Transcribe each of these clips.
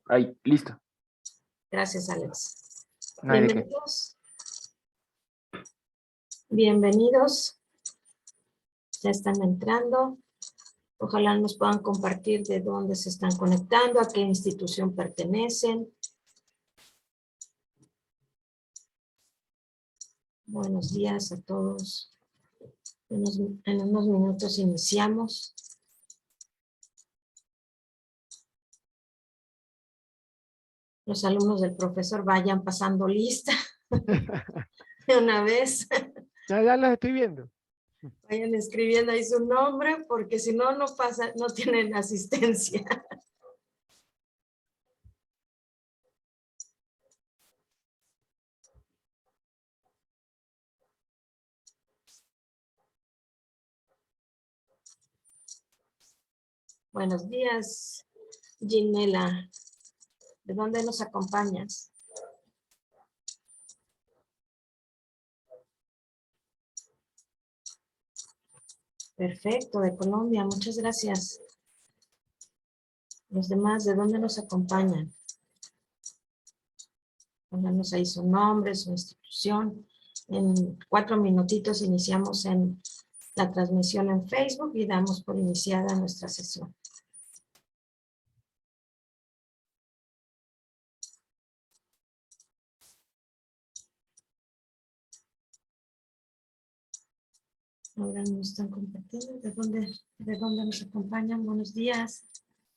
Ahí, listo. Gracias, Alex. No hay de qué. Bienvenidos. Ya están entrando. Ojalá nos puedan compartir de dónde se están conectando, a qué institución pertenecen. Buenos días a todos. En unos minutos iniciamos. Los alumnos del profesor vayan pasando lista de una vez. Ya los estoy viendo. Vayan escribiendo ahí su nombre, porque si no, no pasa, no tienen asistencia. Buenos días, Ginela. ¿De dónde nos acompañas? Perfecto, de Colombia, muchas gracias. Los demás, ¿de dónde nos acompañan? Pónganos ahí su nombre, su institución. En 4 minutitos iniciamos en la transmisión en Facebook y damos por iniciada nuestra sesión. Ahora nos están compartiendo. ¿De dónde nos acompañan? Buenos días.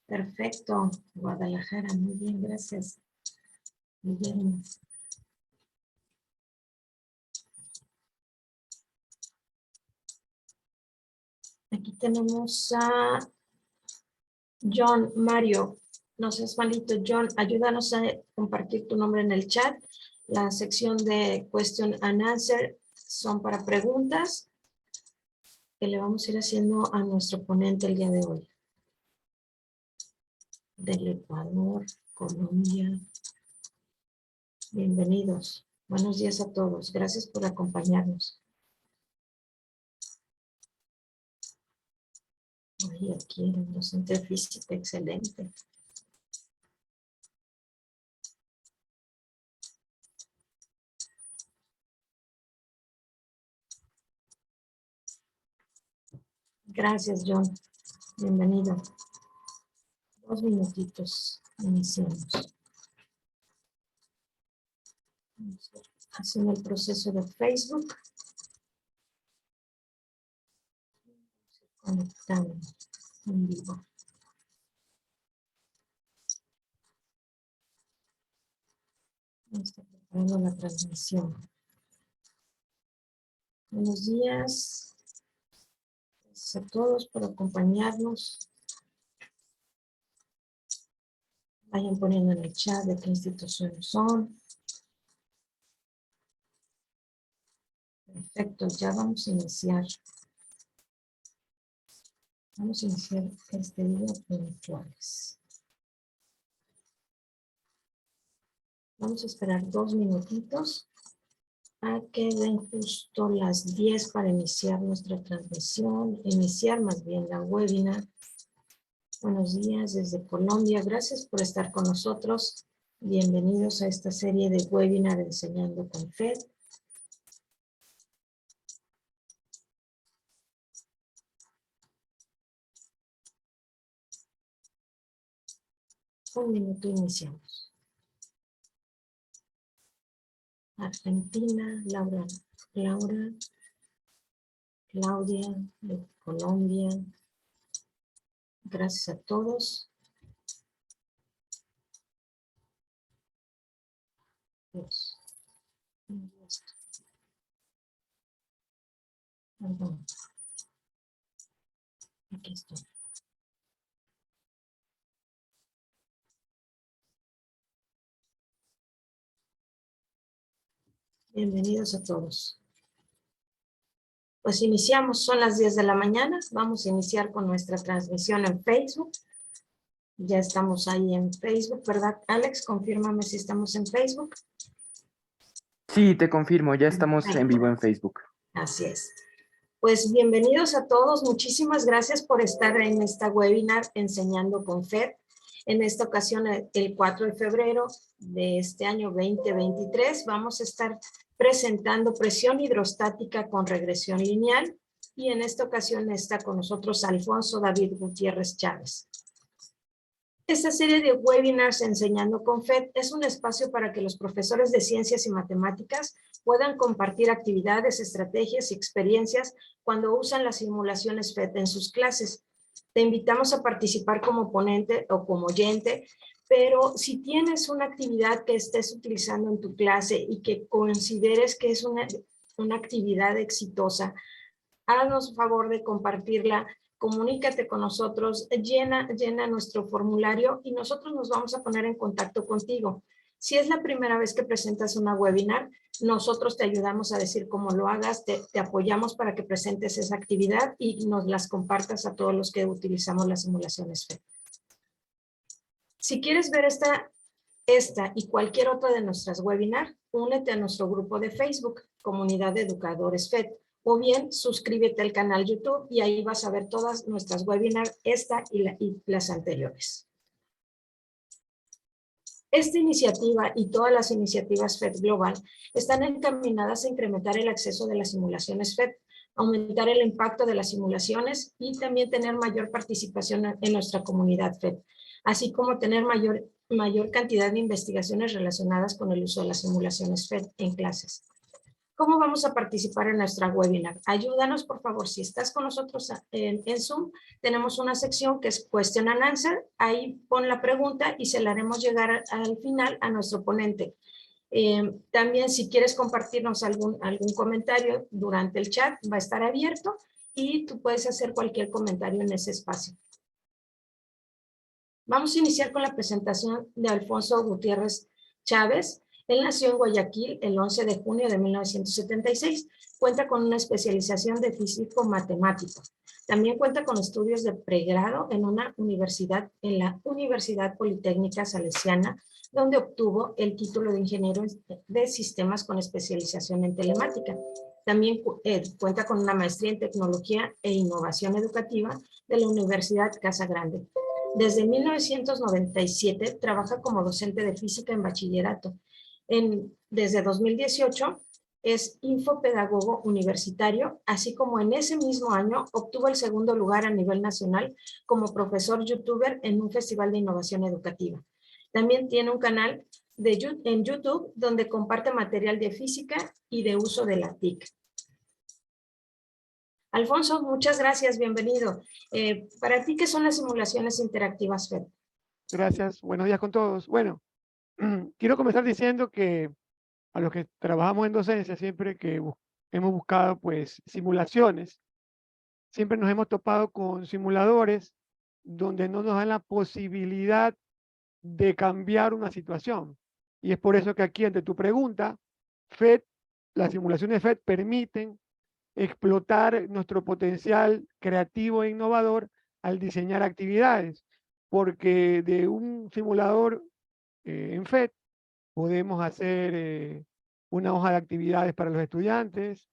Perfecto. Guadalajara, muy bien, gracias. Muy bien. Aquí tenemos a John Mario. No seas malito, John. Ayúdanos a compartir tu nombre en el chat. La sección de Question and Answer son para preguntas que le vamos a ir haciendo a nuestro ponente el día de hoy. Del Ecuador, Colombia. Bienvenidos. Buenos días a todos. Gracias por acompañarnos. Ay, aquí el docente de física, excelente. Gracias, John. Bienvenido. 2 minutitos. Iniciamos. Haciendo el proceso de Facebook. Conectando en vivo. Está preparando la transmisión. Buenos días. Gracias a todos por acompañarnos. Vayan poniendo en el chat de qué instituciones son. Perfecto, ya vamos a iniciar. Vamos a iniciar este día puntuales. Vamos a esperar 2 minutitos a que den justo las 10 para iniciar nuestra transmisión, iniciar más bien la webinar. Buenos días desde Colombia, gracias por estar con nosotros. Bienvenidos a esta serie de webinar Enseñando con FED. Un minuto iniciamos. Argentina, Laura, Claudia, de Colombia. Gracias a todos. Perdón. Aquí estoy. Bienvenidos a todos. Pues iniciamos, son las 10 de la mañana. Vamos a iniciar con nuestra transmisión en Facebook. Ya estamos ahí en Facebook, ¿verdad, Alex? Confírmame si estamos en Facebook. Sí, te confirmo, ya estamos en vivo en Facebook. Así es. Pues bienvenidos a todos. Muchísimas gracias por estar en esta webinar Enseñando con FED. En esta ocasión, el 4 de febrero de este año 2023, vamos a estar presentando presión hidrostática con regresión lineal, y en esta ocasión está con nosotros Alfonso David Gutiérrez Chávez. Esta serie de webinars Enseñando con FED es un espacio para que los profesores de ciencias y matemáticas puedan compartir actividades, estrategias y experiencias cuando usan las simulaciones FED en sus clases. Te invitamos a participar como ponente o como oyente, pero si tienes una actividad que estés utilizando en tu clase y que consideres que es una actividad exitosa, haznos favor de compartirla, comunícate con nosotros, llena nuestro formulario y nosotros nos vamos a poner en contacto contigo. Si es la primera vez que presentas una webinar, nosotros te ayudamos a decir cómo lo hagas, te apoyamos para que presentes esa actividad y nos las compartas a todos los que utilizamos las simulaciones FED. Si quieres ver esta y cualquier otra de nuestras webinars, únete a nuestro grupo de Facebook, Comunidad de Educadores FED, o bien suscríbete al canal YouTube y ahí vas a ver todas nuestras webinars, esta y las anteriores. Esta iniciativa y todas las iniciativas FED Global están encaminadas a incrementar el acceso de las simulaciones FED, aumentar el impacto de las simulaciones y también tener mayor participación en nuestra comunidad FED, así como tener mayor cantidad de investigaciones relacionadas con el uso de las simulaciones FED en clases. ¿Cómo vamos a participar en nuestra webinar? Ayúdanos, por favor, si estás con nosotros en Zoom, tenemos una sección que es Question and Answer. Ahí pon la pregunta y se la haremos llegar al final a nuestro ponente. También, si quieres compartirnos algún comentario durante el chat, va a estar abierto y tú puedes hacer cualquier comentario en ese espacio. Vamos a iniciar con la presentación de Alfonso Gutiérrez Chávez. Él nació en Guayaquil el 11 de junio de 1976. Cuenta con una especialización de físico matemático. También cuenta con estudios de pregrado en la Universidad Politécnica Salesiana, donde obtuvo el título de ingeniero de sistemas con especialización en telemática. También cuenta con una maestría en tecnología e innovación educativa de la Universidad Casa Grande. Desde 1997 trabaja como docente de física en bachillerato. Desde 2018 es infopedagogo universitario, así como en ese mismo año obtuvo el segundo lugar a nivel nacional como profesor youtuber en un festival de innovación educativa. También tiene un canal en YouTube donde comparte material de física y de uso de la TIC. Alfonso, muchas gracias, bienvenido. Para ti, ¿qué son las simulaciones interactivas FED? Gracias, buenos días con todos. Bueno, quiero comenzar diciendo que a los que trabajamos en docencia, siempre que hemos buscado pues simulaciones, siempre nos hemos topado con simuladores donde no nos dan la posibilidad de cambiar una situación. Y es por eso que aquí, ante tu pregunta, FED, las simulaciones FED permiten explotar nuestro potencial creativo e innovador al diseñar actividades, porque de un simulador en FED podemos hacer una hoja de actividades para los estudiantes,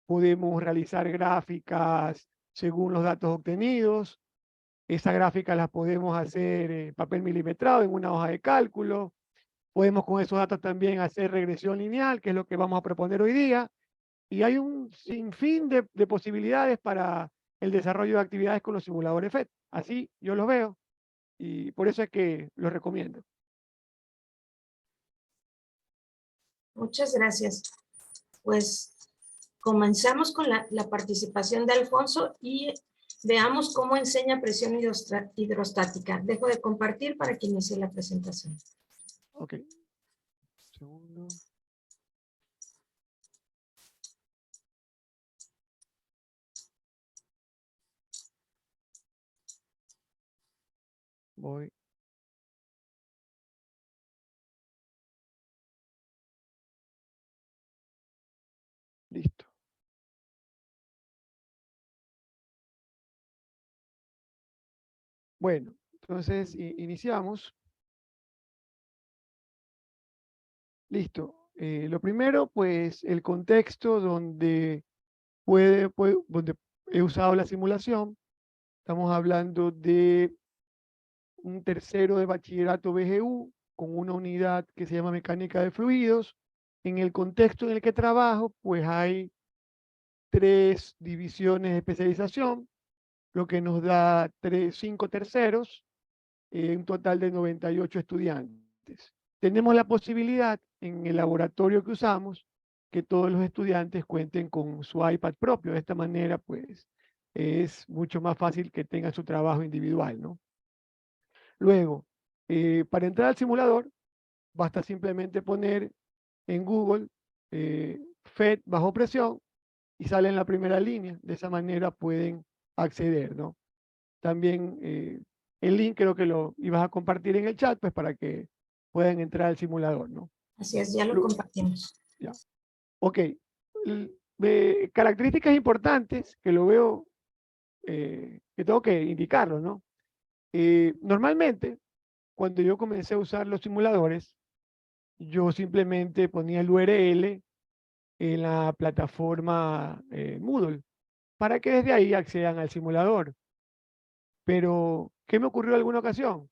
podemos realizar gráficas según los datos obtenidos, esas gráficas las podemos hacer en papel milimetrado en una hoja de cálculo, podemos con esos datos también hacer regresión lineal, que es lo que vamos a proponer hoy día, y hay un sinfín de posibilidades para el desarrollo de actividades con los simuladores FED. Así yo los veo y por eso es que los recomiendo. Muchas gracias. Pues comenzamos con la participación de Alfonso y veamos cómo enseña presión hidrostática. Dejo de compartir para que inicie la presentación. Ok. Segundo. Voy. Listo. Bueno, entonces iniciamos. Listo. Lo primero, pues, el contexto donde donde he usado la simulación. Estamos hablando de un tercero de bachillerato BGU con una unidad que se llama mecánica de fluidos. En el contexto en el que trabajo, pues hay 3 divisiones de especialización, lo que nos da 5 terceros, un total de 98 estudiantes. Tenemos la posibilidad en el laboratorio que usamos que todos los estudiantes cuenten con su iPad propio. De esta manera, pues, es mucho más fácil que tengan su trabajo individual, ¿no? Luego, para entrar al simulador, basta simplemente poner en Google FET bajo presión y sale en la primera línea. De esa manera pueden acceder, ¿no? También el link creo que lo ibas a compartir en el chat, pues para que puedan entrar al simulador, ¿no? Así es, ya lo Lu- compartimos. Ya. Ok. Características importantes que lo veo, que tengo que indicarlo, ¿no? Normalmente, cuando yo comencé a usar los simuladores, yo simplemente ponía el URL en la plataforma Moodle para que desde ahí accedan al simulador. Pero, ¿qué me ocurrió en alguna ocasión?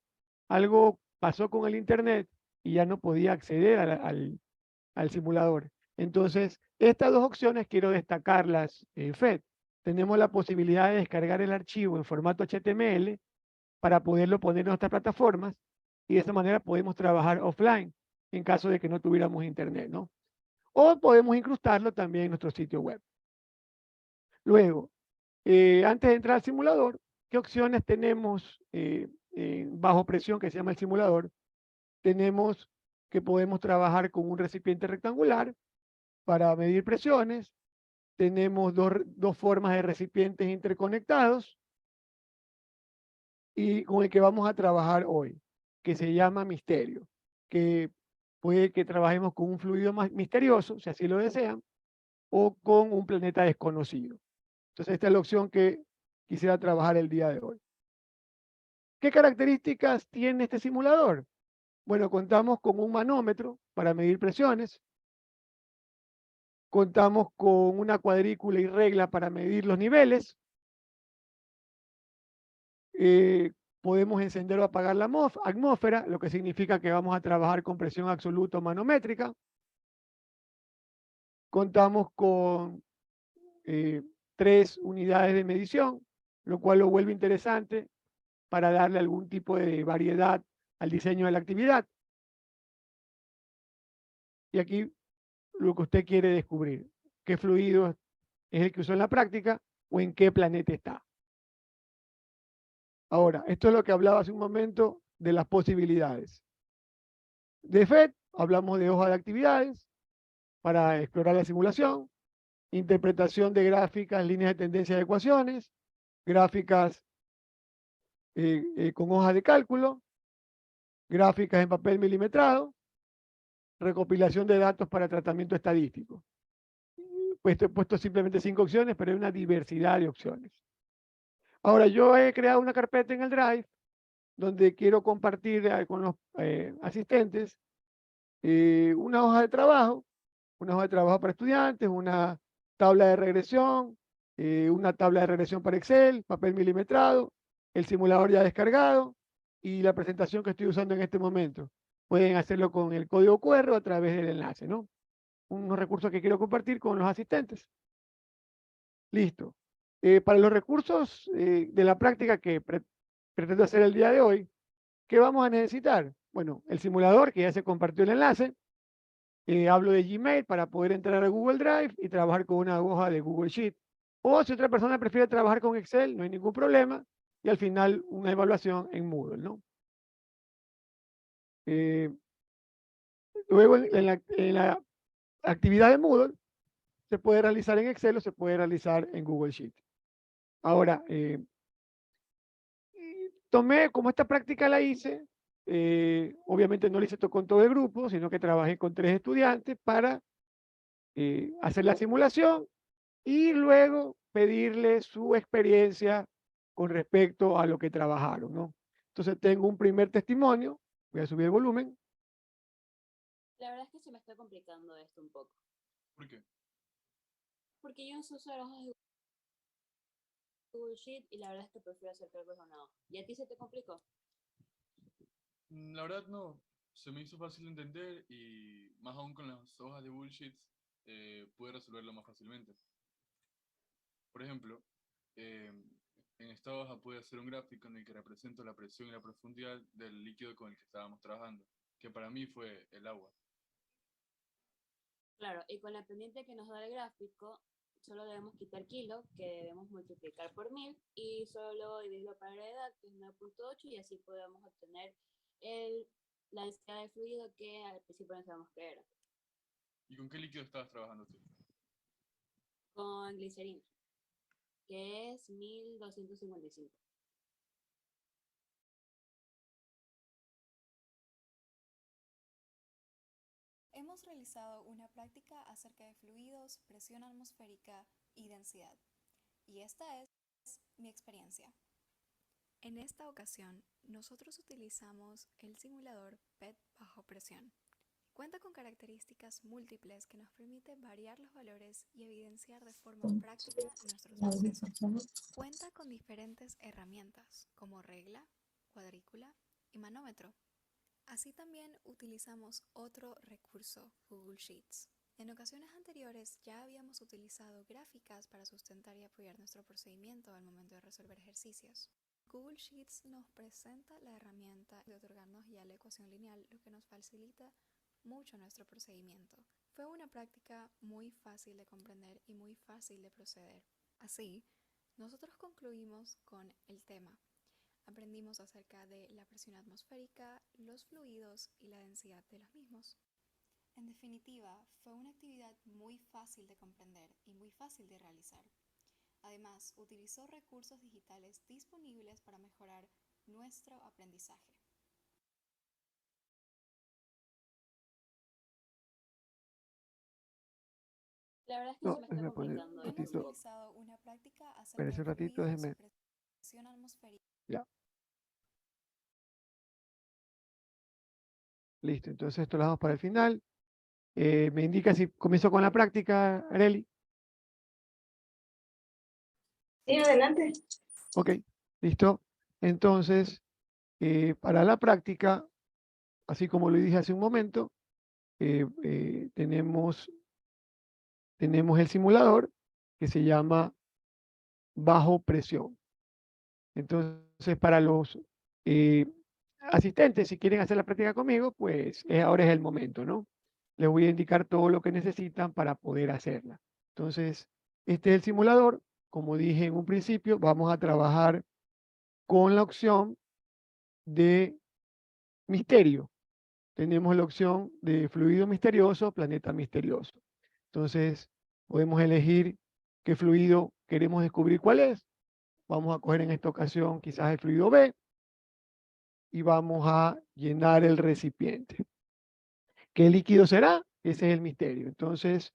Algo pasó con el internet y ya no podía acceder al simulador. Entonces, estas 2 opciones quiero destacarlas en FED. Tenemos la posibilidad de descargar el archivo en formato HTML para poderlo poner en nuestras plataformas y de esta manera podemos trabajar offline en caso de que no tuviéramos internet, ¿no? O podemos incrustarlo también en nuestro sitio web. Luego, antes de entrar al simulador, ¿qué opciones tenemos bajo presión que se llama el simulador? Tenemos que podemos trabajar con un recipiente rectangular para medir presiones. Tenemos dos formas de recipientes interconectados y con el que vamos a trabajar hoy, que se llama misterio, que puede que trabajemos con un fluido más misterioso, si así lo desean, o con un planeta desconocido. Entonces, esta es la opción que quisiera trabajar el día de hoy. ¿Qué características tiene este simulador? Bueno, contamos con un manómetro para medir presiones, contamos con una cuadrícula y regla para medir los niveles, podemos encender o apagar la atmósfera, lo que significa que vamos a trabajar con presión absoluta o manométrica. Contamos con 3 unidades de medición, lo cual lo vuelve interesante para darle algún tipo de variedad al diseño de la actividad. Y aquí lo que usted quiere descubrir, qué fluido es el que usó en la práctica o en qué planeta está. Ahora, esto es lo que hablaba hace un momento de las posibilidades. De FED, hablamos de hoja de actividades para explorar la simulación, interpretación de gráficas, líneas de tendencia de ecuaciones, gráficas con hojas de cálculo, gráficas en papel milimetrado, recopilación de datos para tratamiento estadístico. Pues he puesto simplemente 5 opciones, pero hay una diversidad de opciones. Ahora, yo he creado una carpeta en el Drive donde quiero compartir con los asistentes una hoja de trabajo para estudiantes, una tabla de regresión, una tabla de regresión para Excel, papel milimetrado, el simulador ya descargado y la presentación que estoy usando en este momento. Pueden hacerlo con el código QR o a través del enlace, ¿no? Unos recursos que quiero compartir con los asistentes. Listo. Para los recursos de la práctica que pretendo hacer el día de hoy, ¿qué vamos a necesitar? Bueno, el simulador que ya se compartió el enlace. Hablo de Gmail para poder entrar a Google Drive y trabajar con una hoja de Google Sheet. O si otra persona prefiere trabajar con Excel, no hay ningún problema. Y al final una evaluación en Moodle, ¿no? Luego en la actividad de Moodle se puede realizar en Excel o se puede realizar en Google Sheet. Ahora, tomé, como esta práctica la hice, obviamente no la hice con todo el grupo, sino que trabajé con 3 estudiantes para hacer la simulación y luego pedirle su experiencia con respecto a lo que trabajaron, ¿no? Entonces tengo un primer testimonio, voy a subir el volumen. La verdad es que se me está complicando esto un poco. ¿Por qué? Porque yo no sé usar hojas de Google Sheet y la verdad es que prefiero hacer cálculos en una hoja. ¿Y a ti se te complicó? La verdad no, se me hizo fácil de entender y más aún con las hojas de bullshit pude resolverlo más fácilmente. Por ejemplo, en esta hoja pude hacer un gráfico en el que represento la presión y la profundidad del líquido con el que estábamos trabajando, que para mí fue el agua. Claro, y con la pendiente que nos da el gráfico, solo debemos quitar kilo, que debemos multiplicar por 1000, y solo luego dividirlo para la edad, que es 9.8, y así podemos obtener la densidad de fluido que al principio no sabemos qué era, ¿Y con qué líquido estabas trabajando tú? con glicerina, que es 1255. Hemos realizado una práctica acerca de fluidos, presión atmosférica y densidad, y esta es mi experiencia. En esta ocasión, nosotros utilizamos el simulador PET bajo presión. Cuenta con características múltiples que nos permite variar los valores y evidenciar de forma práctica nuestros procesos. Cuenta con diferentes herramientas como regla, cuadrícula y manómetro. Así también utilizamos otro recurso, Google Sheets. En ocasiones anteriores ya habíamos utilizado gráficas para sustentar y apoyar nuestro procedimiento al momento de resolver ejercicios. Google Sheets nos presenta la herramienta de otorgarnos ya la ecuación lineal, lo que nos facilita mucho nuestro procedimiento. Fue una práctica muy fácil de comprender y muy fácil de proceder. Así, nosotros concluimos con el tema. Aprendimos acerca de la presión atmosférica, los fluidos y la densidad de los mismos. En definitiva, fue una actividad muy fácil de comprender y muy fácil de realizar. Además, utilizó recursos digitales disponibles para mejorar nuestro aprendizaje. La verdad es que No, se me está déjeme poner complicando un Hemos ratito. realizado una práctica acerca Espérese de un ratito, fluidos, déjeme. presión atmosférica. Ya. Listo, entonces esto lo dejamos para el final. Me indica si comienzo con la práctica, Areli. Sí, adelante. Ok, listo. Entonces, para la práctica, así como lo dije hace un momento, tenemos el simulador que se llama bajo presión. Entonces, para los asistentes, si quieren hacer la práctica conmigo, pues ahora es el momento, ¿no? Les voy a indicar todo lo que necesitan para poder hacerla. Entonces, este es el simulador. Como dije en un principio, vamos a trabajar con la opción de misterio. Tenemos la opción de fluido misterioso, planeta misterioso. Entonces, podemos elegir qué fluido queremos descubrir cuál es. Vamos a coger en esta ocasión quizás el fluido B y vamos a llenar el recipiente. ¿Qué líquido será? Ese es el misterio. Entonces,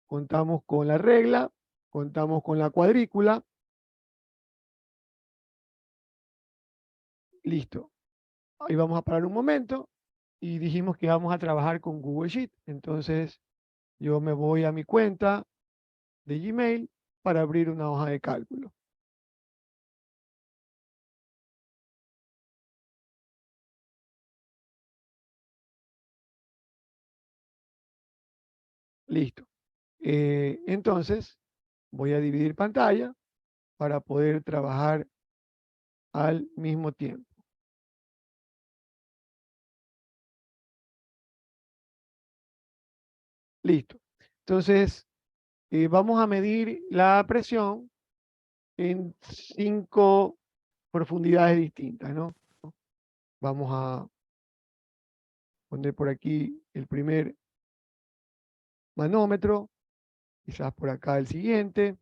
contamos con la regla, contamos con la cuadrícula. Listo. Ahí vamos a parar un momento y dijimos que vamos a trabajar con Google Sheet. Entonces, yo me voy a mi cuenta de Gmail para abrir una hoja de cálculo. Listo. Entonces, voy a dividir pantalla para poder trabajar al mismo tiempo. Listo. Entonces, vamos a medir la presión en 5 profundidades distintas, ¿no? Vamos a poner por aquí el primer manómetro, quizás por acá el siguiente.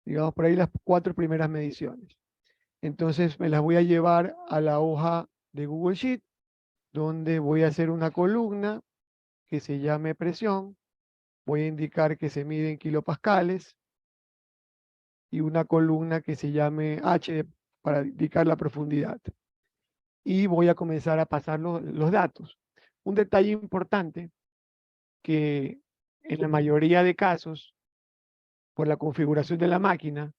Digamos por ahí las 4 primeras mediciones. Entonces me las voy a llevar a la hoja de Google Sheet, donde voy a hacer una columna que se llame presión. Voy a indicar que se mide en kilopascales y una columna que se llame H para indicar la profundidad. Y voy a comenzar a pasar los datos. Un detalle importante que en la mayoría de casos, por la configuración de la máquina,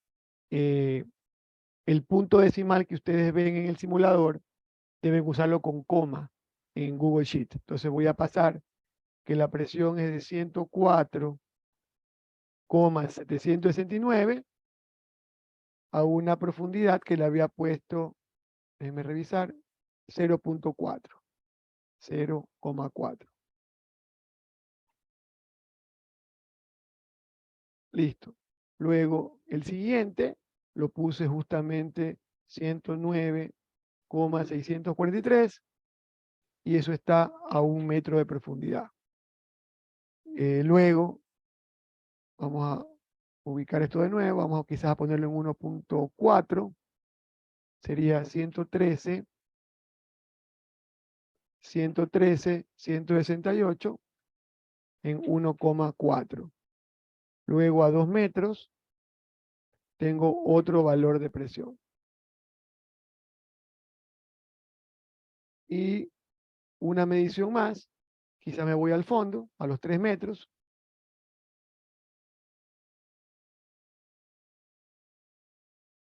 el punto decimal que ustedes ven en el simulador deben usarlo con coma en Google Sheet. Entonces voy a pasar que la presión es de 104,769 a una profundidad que le había puesto, déjenme revisar, 0.4, 0,4. Listo. Luego el siguiente lo puse justamente 109,643 y eso está a 1 metro de profundidad. Luego vamos a ubicar esto de nuevo, vamos quizás a ponerlo en 1.4, sería 168 en 1,4. Luego a 2 metros tengo otro valor de presión. Y una medición más, quizá me voy al fondo, a los 3 metros.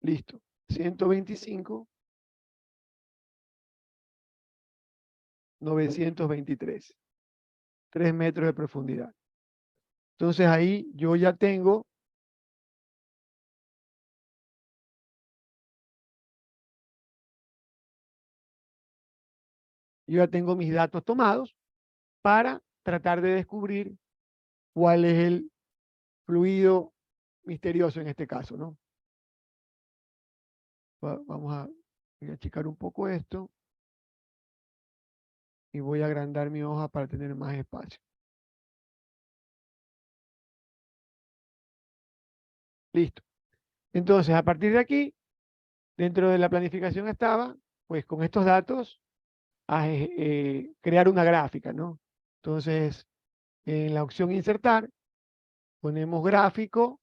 Listo. 125,923. 3 metros de profundidad. Entonces ahí yo ya tengo mis datos tomados para tratar de descubrir cuál es el fluido misterioso en este caso, ¿no? Voy a achicar un poco esto y voy a agrandar mi hoja para tener más espacio. Listo. Entonces, a partir de aquí, dentro de la planificación estaba, pues con estos datos, crear una gráfica, ¿no? Entonces, en la opción insertar, ponemos gráfico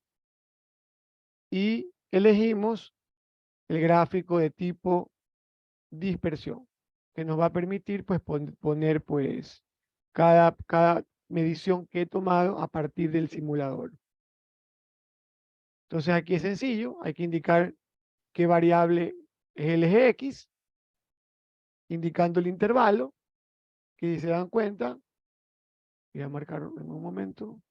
y elegimos el gráfico de tipo dispersión, que nos va a permitir pues poner pues cada medición que he tomado a partir del simulador. Entonces aquí es sencillo, hay que indicar qué variable es el eje X, indicando el intervalo, que si se dan cuenta, voy a marcar en un momento.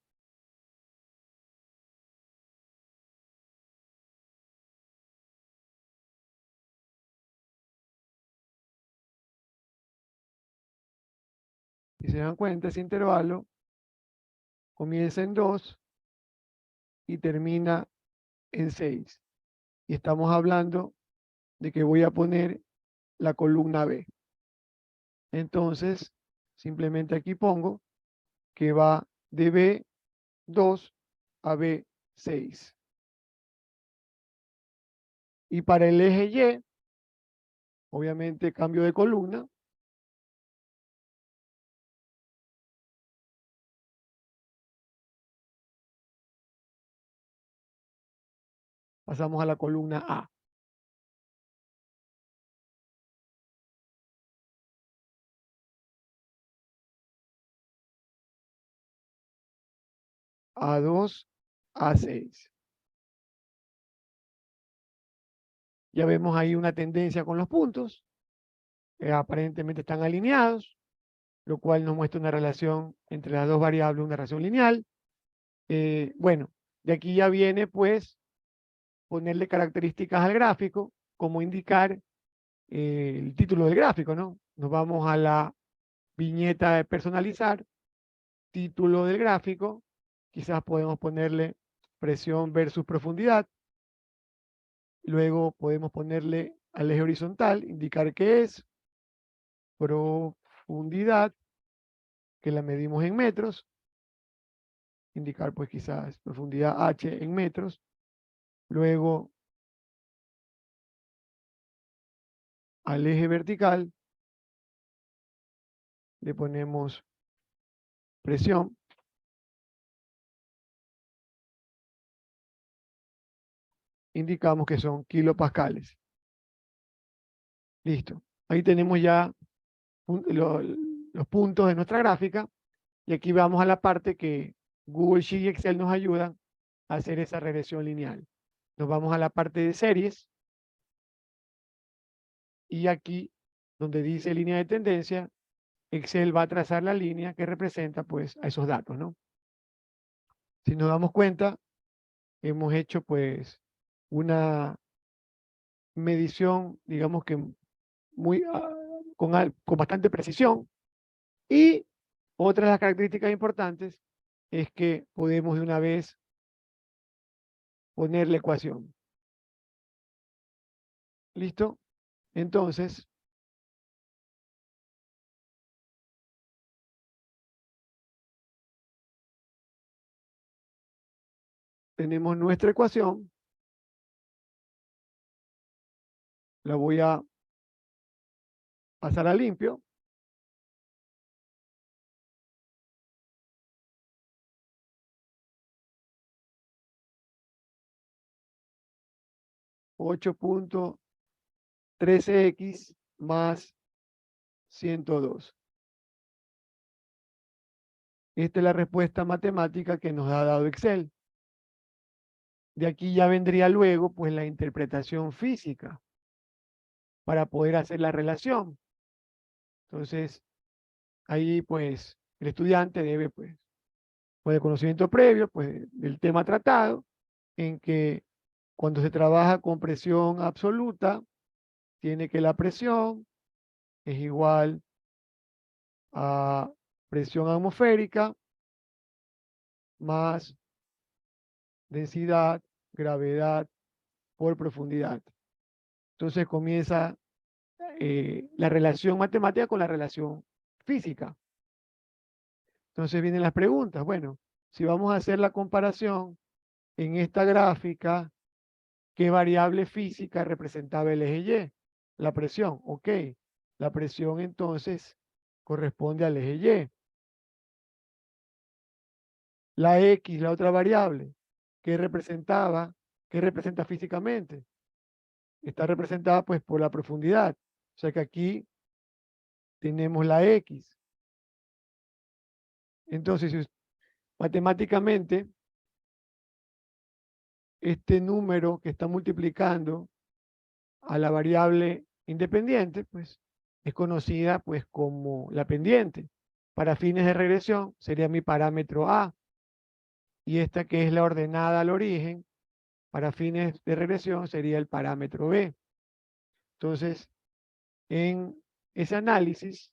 Si se dan cuenta, ese intervalo comienza en 2 y termina en 6. Y estamos hablando de que voy a poner la columna B. Entonces, simplemente aquí pongo que va de B2 a B6. Y para el eje Y, obviamente cambio de columna. Pasamos a la columna A. A2, A6. Ya vemos ahí una tendencia con los puntos. Aparentemente están alineados, lo cual nos muestra una relación entre las dos variables, una relación lineal. Bueno, de aquí ya viene pues ponerle características al gráfico, como indicar el título del gráfico, ¿no? Nos vamos a la viñeta de personalizar, título del gráfico, quizás podemos ponerle presión versus profundidad, luego podemos ponerle al eje horizontal, indicar qué es, profundidad, que la medimos en metros, indicar pues quizás profundidad H en metros, luego al eje vertical le ponemos presión. Indicamos que son kilopascales. Listo. Ahí tenemos ya los puntos de nuestra gráfica. Y aquí vamos a la parte que Google Sheet y Excel nos ayudan a hacer esa regresión lineal. Nos vamos a la parte de series. Y aquí, donde dice línea de tendencia, Excel va a trazar la línea que representa pues a esos datos, ¿no? Si nos damos cuenta, hemos hecho pues una medición, digamos que muy, con bastante precisión. Y otra de las características importantes es que podemos de una vez poner la ecuación. ¿Listo? Entonces, tenemos nuestra ecuación. La voy a pasar a limpio. (8.13x más 102). Esta es la respuesta matemática que nos ha dado Excel. De aquí ya vendría luego pues la interpretación física para poder hacer la relación. Entonces, ahí pues el estudiante debe pues el conocimiento previo pues del tema tratado, en que cuando se trabaja con presión absoluta, tiene que la presión es igual a presión atmosférica más densidad, gravedad por profundidad. Entonces comienza la relación matemática con la relación física. Entonces vienen las preguntas. Bueno, si vamos a hacer la comparación en esta gráfica, ¿qué variable física representaba el eje Y? La presión. Ok, la presión entonces corresponde al eje Y. La X, la otra variable, ¿qué representaba? ¿Qué representa físicamente? Está representada pues por la profundidad. O sea que aquí tenemos la X. Entonces, matemáticamente, este número que está multiplicando a la variable independiente, pues es conocida pues como la pendiente. Para fines de regresión sería mi parámetro A. Y esta que es la ordenada al origen, para fines de regresión sería el parámetro B. Entonces, en ese análisis,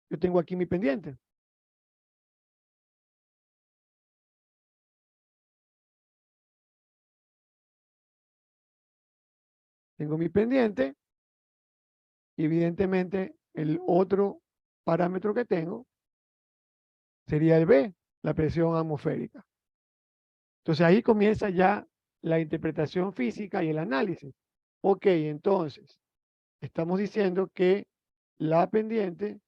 yo tengo aquí mi pendiente. Tengo mi pendiente y evidentemente el otro parámetro que tengo sería el B, la presión atmosférica. Entonces ahí comienza ya la interpretación física y el análisis. Ok, entonces estamos diciendo que la pendiente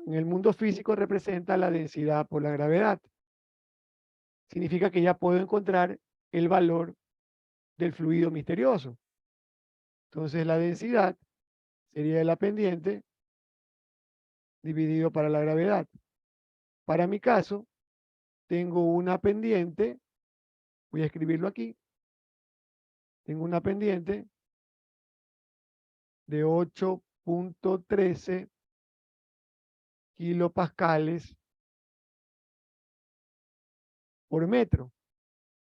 en el mundo físico representa la densidad por la gravedad. Significa que ya puedo encontrar el valor del fluido misterioso. Entonces la densidad sería la pendiente dividido para la gravedad. Para mi caso, tengo una pendiente, voy a escribirlo aquí, tengo una pendiente de 8.13 kilopascales por metro.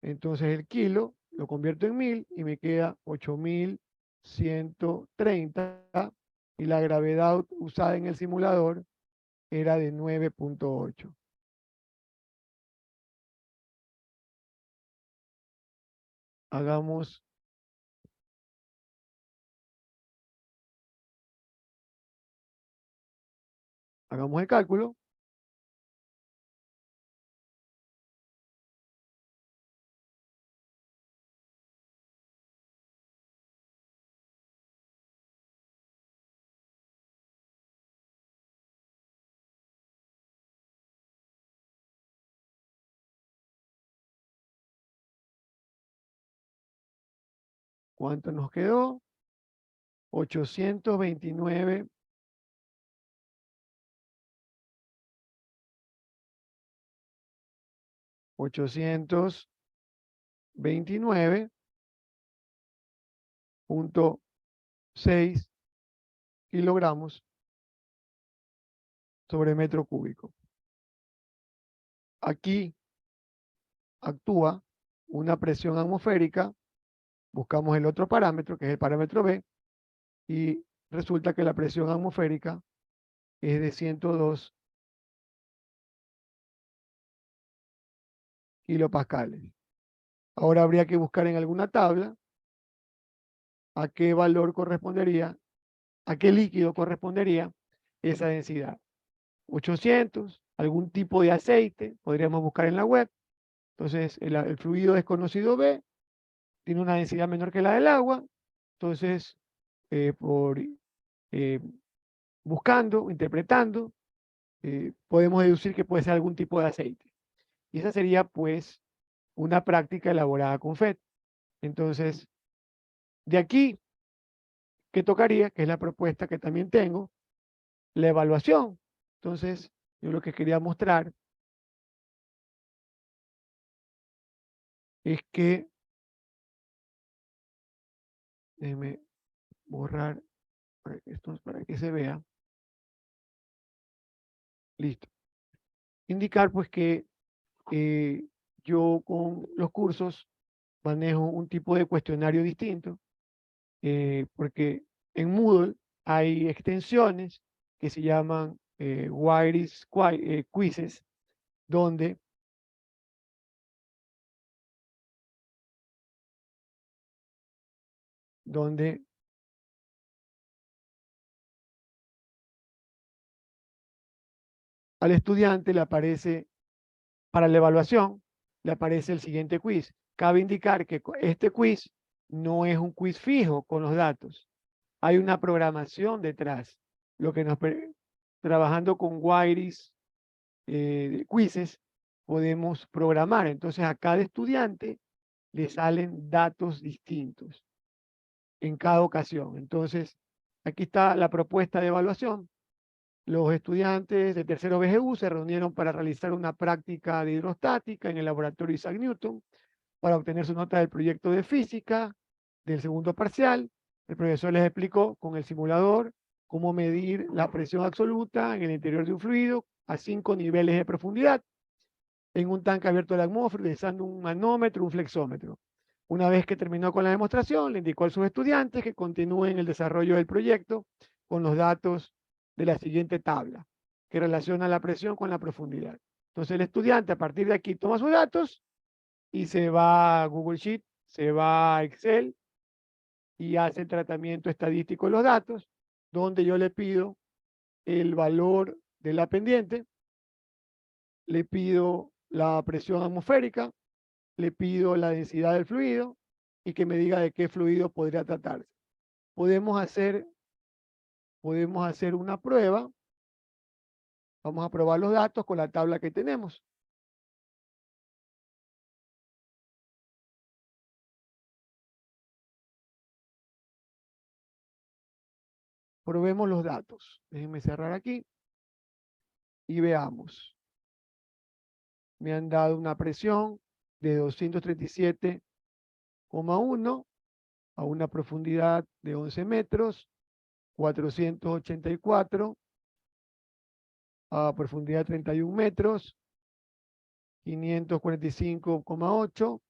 Entonces el kilo lo convierto en 1000 y me queda 8130 y la gravedad usada en el simulador era de 9.8. Hagamos el cálculo. ¿Cuánto nos quedó? 829. $829.6 kilogramos sobre metro cúbico. Aquí actúa una presión atmosférica, buscamos el otro parámetro, que es el parámetro B, y resulta que la presión atmosférica es de 102 kilopascales. Ahora habría que buscar en alguna tabla a qué valor correspondería, a qué líquido correspondería esa densidad. 800, algún tipo de aceite, podríamos buscar en la web. Entonces, el fluido desconocido B tiene una densidad menor que la del agua. Entonces, buscando, interpretando, podemos deducir que puede ser algún tipo de aceite. Y esa sería, pues, una práctica elaborada con FET. Entonces, de aquí, ¿qué tocaría? Que es la propuesta que también tengo, la evaluación. Entonces, yo lo que quería mostrar es que, déjenme borrar esto para que se vea. Listo. Indicar pues que yo con los cursos manejo un tipo de cuestionario distinto, porque en Moodle hay extensiones que se llaman Wiris Quizzes, donde al estudiante le aparece, para la evaluación, le aparece el siguiente quiz. Cabe indicar que este quiz no es un quiz fijo con los datos. Hay una programación detrás. Lo que trabajando con Wiris quizzes, podemos programar. Entonces a cada estudiante le salen datos distintos en cada ocasión. Entonces, aquí está la propuesta de evaluación. Los estudiantes de tercero BGU se reunieron para realizar una práctica de hidrostática en el laboratorio Isaac Newton para obtener su nota del proyecto de física del segundo parcial. El profesor les explicó con el simulador cómo medir la presión absoluta en el interior de un fluido a 5 niveles de profundidad en un tanque abierto a la atmósfera utilizando un manómetro, un flexómetro. Una vez que terminó con la demostración, le indicó a sus estudiantes que continúen el desarrollo del proyecto con los datos de la siguiente tabla, que relaciona la presión con la profundidad. Entonces el estudiante a partir de aquí toma sus datos y se va a Google Sheet, se va a Excel y hace el tratamiento estadístico de los datos, donde yo le pido el valor de la pendiente, le pido la presión atmosférica, le pido la densidad del fluido y que me diga de qué fluido podría tratarse. Podemos hacer una prueba. Vamos a probar los datos con la tabla que tenemos. Probemos los datos. Déjenme cerrar aquí y veamos. Me han dado una presión de 237,1 a una profundidad de 11 metros, 484 a profundidad 31 metros, 545,8,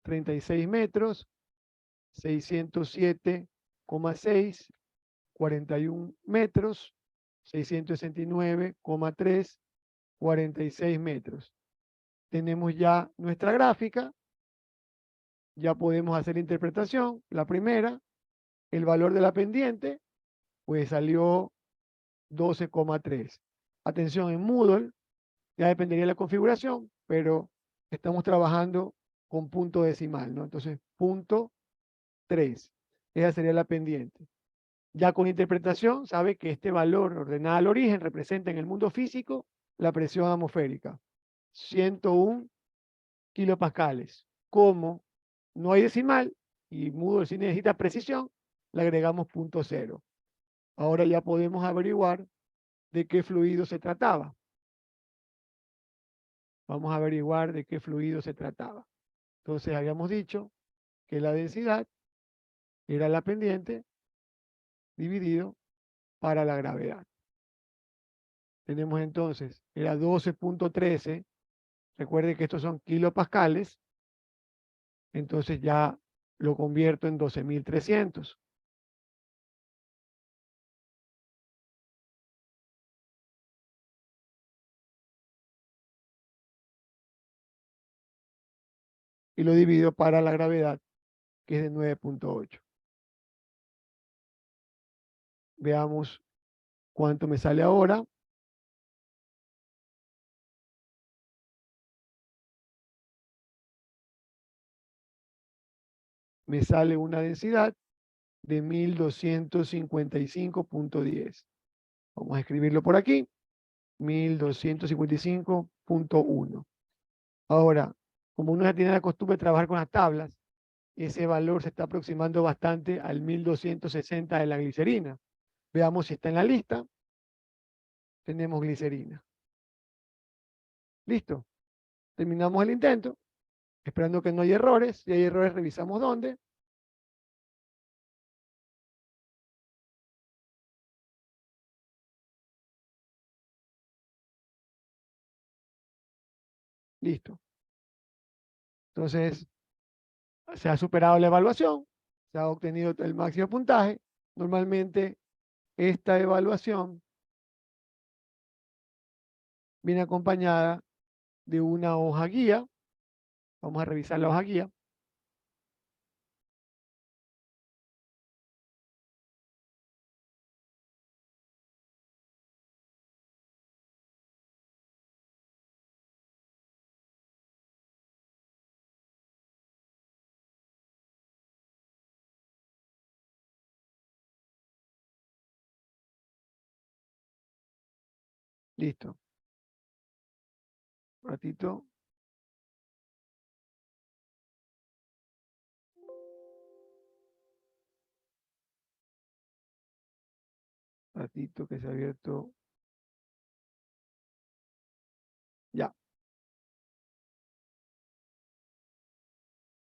36 metros, 607,6, 41 metros, 669,3, 46 metros. Tenemos ya nuestra gráfica, ya podemos hacer la interpretación. La primera, el valor de la pendiente, pues salió 12,3. Atención, en Moodle, ya dependería de la configuración, pero estamos trabajando con punto decimal, ¿no? Entonces, 0.3, esa sería la pendiente. Ya con interpretación, sabe que este valor ordenado al origen representa en el mundo físico la presión atmosférica, 101 kilopascales. Como no hay decimal, y Moodle si necesita precisión, le agregamos 0.0. Ahora ya podemos averiguar de qué fluido se trataba. Vamos a averiguar de qué fluido se trataba. Entonces habíamos dicho que la densidad era la pendiente dividido para la gravedad. Tenemos entonces, era 12.13. Recuerden que estos son kilopascales. Entonces ya lo convierto en 12.300. Y lo divido para la gravedad, que es de 9.8. Veamos cuánto me sale ahora. Me sale una densidad de 1255.10. Vamos a escribirlo por aquí. 1255.1. Ahora, como uno ya tiene la costumbre de trabajar con las tablas, ese valor se está aproximando bastante al 1260 de la glicerina. Veamos si está en la lista. Tenemos glicerina. Listo. Terminamos el intento, esperando que no haya errores. Si hay errores, revisamos dónde. Listo. Entonces, se ha superado la evaluación, se ha obtenido el máximo puntaje. Normalmente, esta evaluación viene acompañada de una hoja guía. Vamos a revisar la hoja guía. Listo. Un ratito. Ratito que se ha abierto. Ya.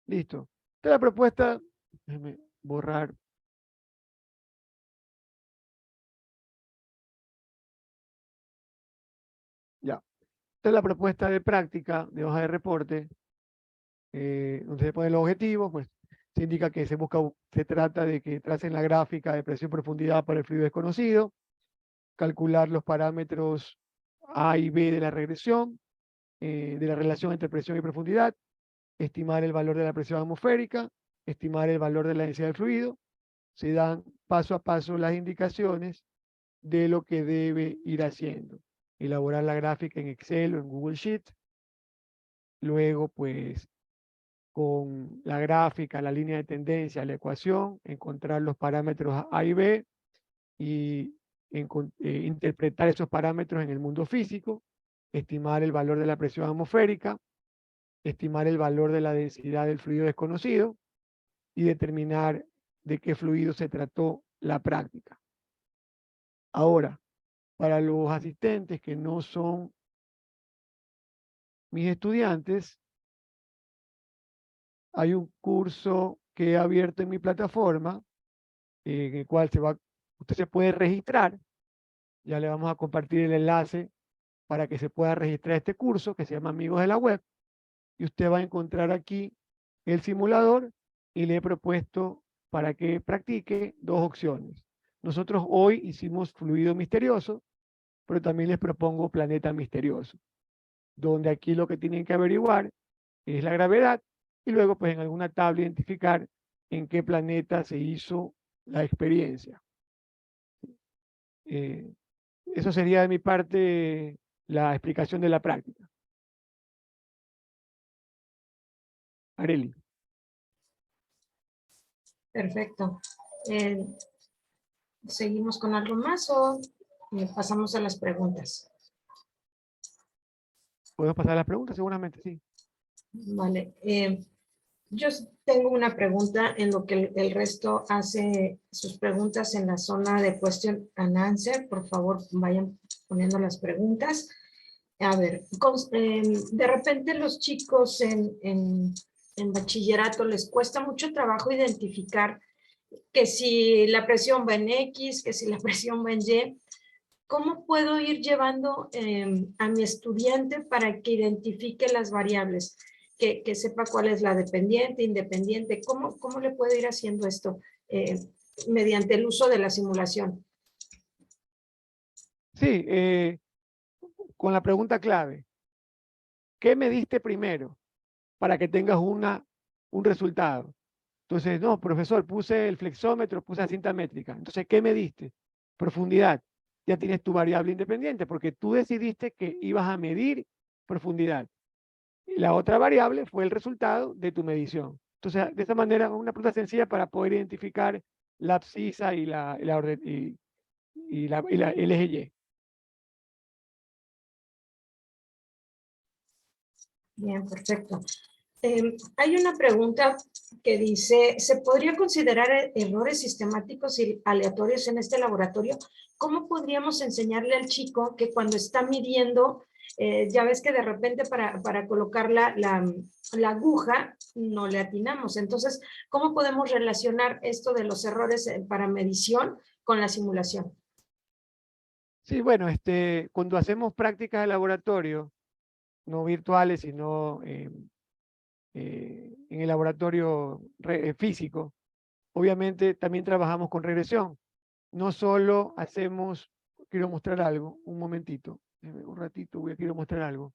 Listo. Esta es la propuesta. Déjeme borrar. Ya. Esta es la propuesta de práctica de hoja de reporte, donde se ponen los objetivos, pues se indica que se trata de que tracen la gráfica de presión profundidad para el fluido desconocido, calcular los parámetros A y B de la regresión, de la relación entre presión y profundidad, estimar el valor de la presión atmosférica, estimar el valor de la densidad del fluido. Se dan paso a paso las indicaciones de lo que debe ir haciendo. Elaborar la gráfica en Excel o en Google Sheet. Luego, pues, con la gráfica, la línea de tendencia, la ecuación, encontrar los parámetros A y B y interpretar esos parámetros en el mundo físico, estimar el valor de la presión atmosférica, estimar el valor de la densidad del fluido desconocido y determinar de qué fluido se trató la práctica. Ahora, para los asistentes que no son mis estudiantes, hay un curso que he abierto en mi plataforma, en el cual usted se puede registrar. Ya le vamos a compartir el enlace para que se pueda registrar este curso que se llama Amigos de la Web. Y usted va a encontrar aquí el simulador y le he propuesto para que practique dos opciones. Nosotros hoy hicimos fluido misterioso, pero también les propongo planeta misterioso, donde aquí lo que tienen que averiguar es la gravedad y luego pues en alguna tabla identificar en qué planeta se hizo la experiencia. Eso sería de mi parte la explicación de la práctica. Areli. Perfecto. ¿Seguimos con algo más o pasamos a las preguntas? ¿Podemos pasar a las preguntas? Seguramente sí. Vale. Yo tengo una pregunta en lo que el resto hace sus preguntas en la zona de question and answer. Por favor, vayan poniendo las preguntas. A ver, de repente los chicos en bachillerato les cuesta mucho trabajo identificar que si la presión va en X, que si la presión va en Y. ¿Cómo puedo ir llevando a mi estudiante para que identifique las variables? Que sepa cuál es la dependiente, independiente. ¿Cómo le puedo ir haciendo esto mediante el uso de la simulación? Sí, con la pregunta clave. ¿Qué mediste primero para que tengas un resultado? Entonces, no, profesor, puse el flexómetro, puse la cinta métrica. Entonces, ¿qué mediste? Profundidad. Ya tienes tu variable independiente porque tú decidiste que ibas a medir profundidad. Y la otra variable fue el resultado de tu medición. Entonces, de esta manera, una pregunta sencilla para poder identificar la abscisa y el eje Y. Bien, perfecto. Hay una pregunta que dice, ¿se podría considerar errores sistemáticos y aleatorios en este laboratorio? ¿Cómo podríamos enseñarle al chico que cuando está midiendo, ya ves que de repente para colocar la aguja no le atinamos? Entonces, ¿cómo podemos relacionar esto de los errores para medición con la simulación? Sí, bueno, cuando hacemos prácticas de laboratorio, no virtuales, sino en el laboratorio físico, obviamente también trabajamos con regresión. No solo hacemos, quiero mostrar algo, un momentito, un ratito, quiero mostrar algo.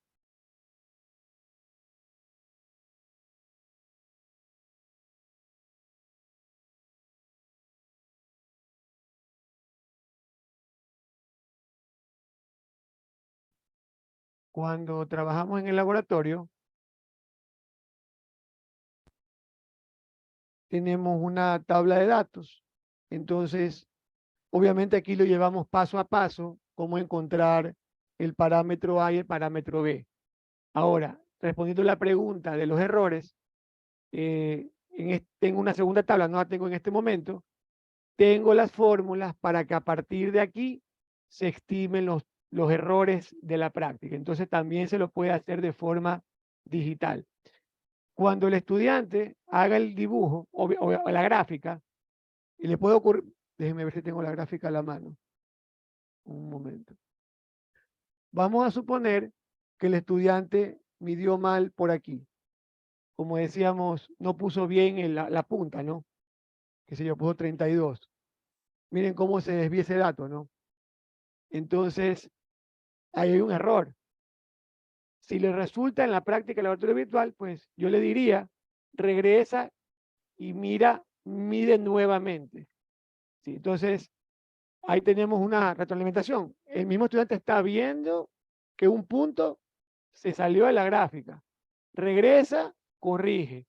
Cuando trabajamos en el laboratorio, tenemos una tabla de datos. Entonces, obviamente aquí lo llevamos paso a paso, cómo encontrar el parámetro A y el parámetro B. Ahora, respondiendo a la pregunta de los errores, tengo una segunda tabla, no la tengo en este momento. Tengo las fórmulas para que a partir de aquí se estimen los errores de la práctica. Entonces también se lo puede hacer de forma digital. Cuando el estudiante haga el dibujo o la gráfica, y le puede ocurrir, déjenme ver si tengo la gráfica a la mano. Un momento. Vamos a suponer que el estudiante midió mal por aquí. Como decíamos, no puso bien la punta, ¿no? Que se yo, puso 32. Miren cómo se desvía ese dato, ¿no? Entonces, ahí hay un error. Si le resulta en la práctica el laboratorio virtual, pues yo le diría, regresa y mide nuevamente. ¿Sí? Entonces, ahí tenemos una retroalimentación. El mismo estudiante está viendo que un punto se salió de la gráfica. Regresa, corrige.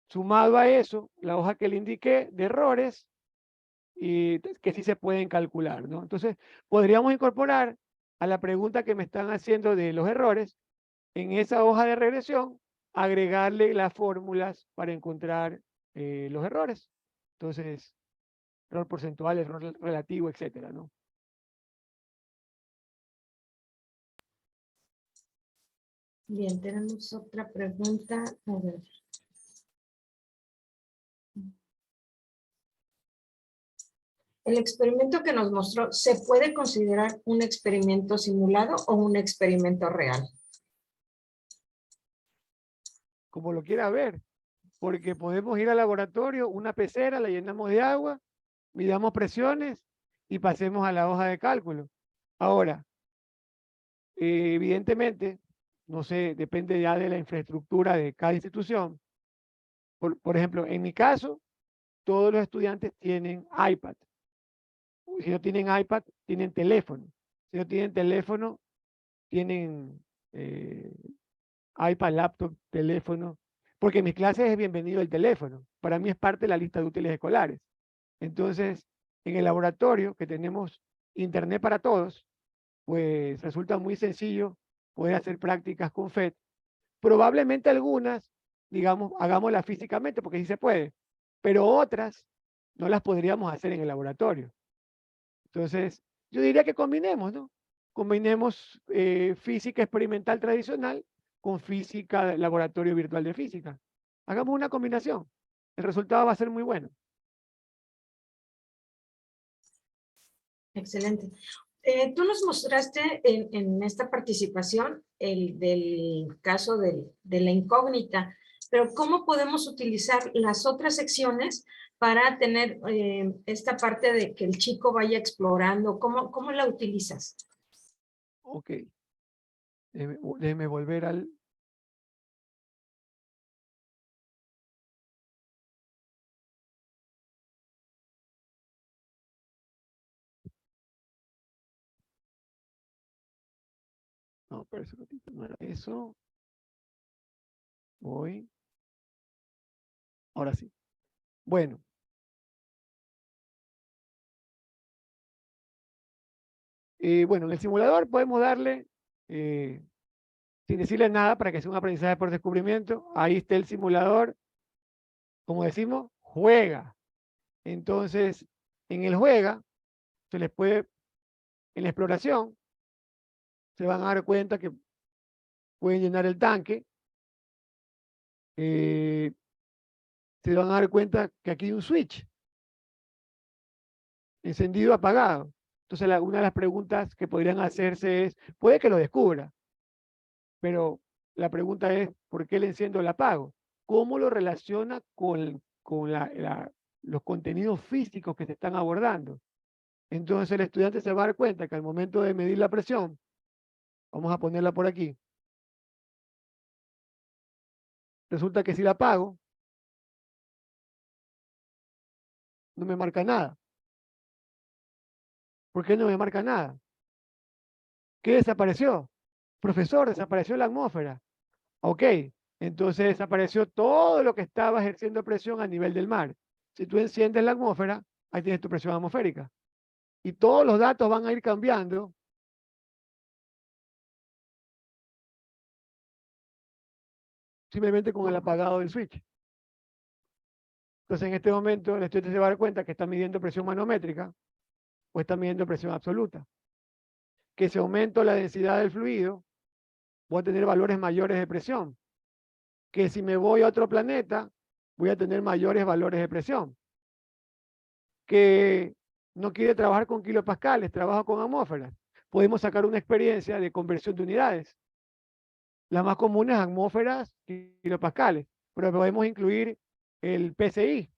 Sumado a eso, la hoja que le indiqué de errores y que sí se pueden calcular, ¿no? Entonces, podríamos incorporar a la pregunta que me están haciendo de los errores, en esa hoja de regresión, agregarle las fórmulas para encontrar los errores. Entonces, error porcentual, error relativo, etcétera, ¿no? Bien, tenemos otra pregunta. A ver. El experimento que nos mostró, ¿se puede considerar un experimento simulado o un experimento real? Como lo quiera ver, porque podemos ir al laboratorio, una pecera, la llenamos de agua, midamos presiones y pasemos a la hoja de cálculo. Ahora, evidentemente, no sé, depende ya de la infraestructura de cada institución. Por ejemplo, en mi caso, todos los estudiantes tienen iPad. Si no tienen iPad, tienen teléfono. Si no tienen teléfono, tienen iPad, laptop, teléfono. Porque en mis clases es bienvenido el teléfono. Para mí es parte de la lista de útiles escolares. Entonces, en el laboratorio que tenemos internet para todos, pues resulta muy sencillo poder hacer prácticas con FED. Probablemente algunas digamos, hagámoslas físicamente, porque sí se puede, pero otras no las podríamos hacer en el laboratorio. Entonces, yo diría que combinemos, ¿no? Combinemos física experimental tradicional con física de laboratorio virtual de física. Hagamos una combinación. El resultado va a ser muy bueno. Excelente. Tú nos mostraste en esta participación el del caso de la incógnita, pero ¿cómo podemos utilizar las otras secciones para tener esta parte de que el chico vaya explorando? ¿Cómo la utilizas? Ok. Déjeme volver al... No, pero eso no era eso. Voy. Ahora sí. Bueno. Bueno, en el simulador podemos darle, sin decirle nada para que sea un aprendizaje por descubrimiento, ahí está el simulador, como decimos, juega. Entonces, en el juega, se les puede, en la exploración, se van a dar cuenta que pueden llenar el tanque, se van a dar cuenta que aquí hay un switch, encendido, apagado. Entonces, una de las preguntas que podrían hacerse es, puede que lo descubra, pero la pregunta es, ¿por qué le enciendo el apago? ¿Cómo lo relaciona con los contenidos físicos que se están abordando? Entonces el estudiante se va a dar cuenta que al momento de medir la presión, vamos a ponerla por aquí, resulta que si la apago, no me marca nada. ¿Por qué no me marca nada? ¿Qué desapareció? Profesor, desapareció la atmósfera. Ok, entonces desapareció todo lo que estaba ejerciendo presión a nivel del mar. Si tú enciendes la atmósfera, ahí tienes tu presión atmosférica. Y todos los datos van a ir cambiando simplemente con el apagado del switch. Entonces en este momento el estudiante se va a dar cuenta que está midiendo presión manométrica o está midiendo presión absoluta. Que si aumento la densidad del fluido, voy a tener valores mayores de presión. Que si me voy a otro planeta, voy a tener mayores valores de presión. Que no quiere trabajar con kilopascales, trabaja con atmósferas. Podemos sacar una experiencia de conversión de unidades. Las más comunes, atmósferas, kilopascales, pero podemos incluir el PSI.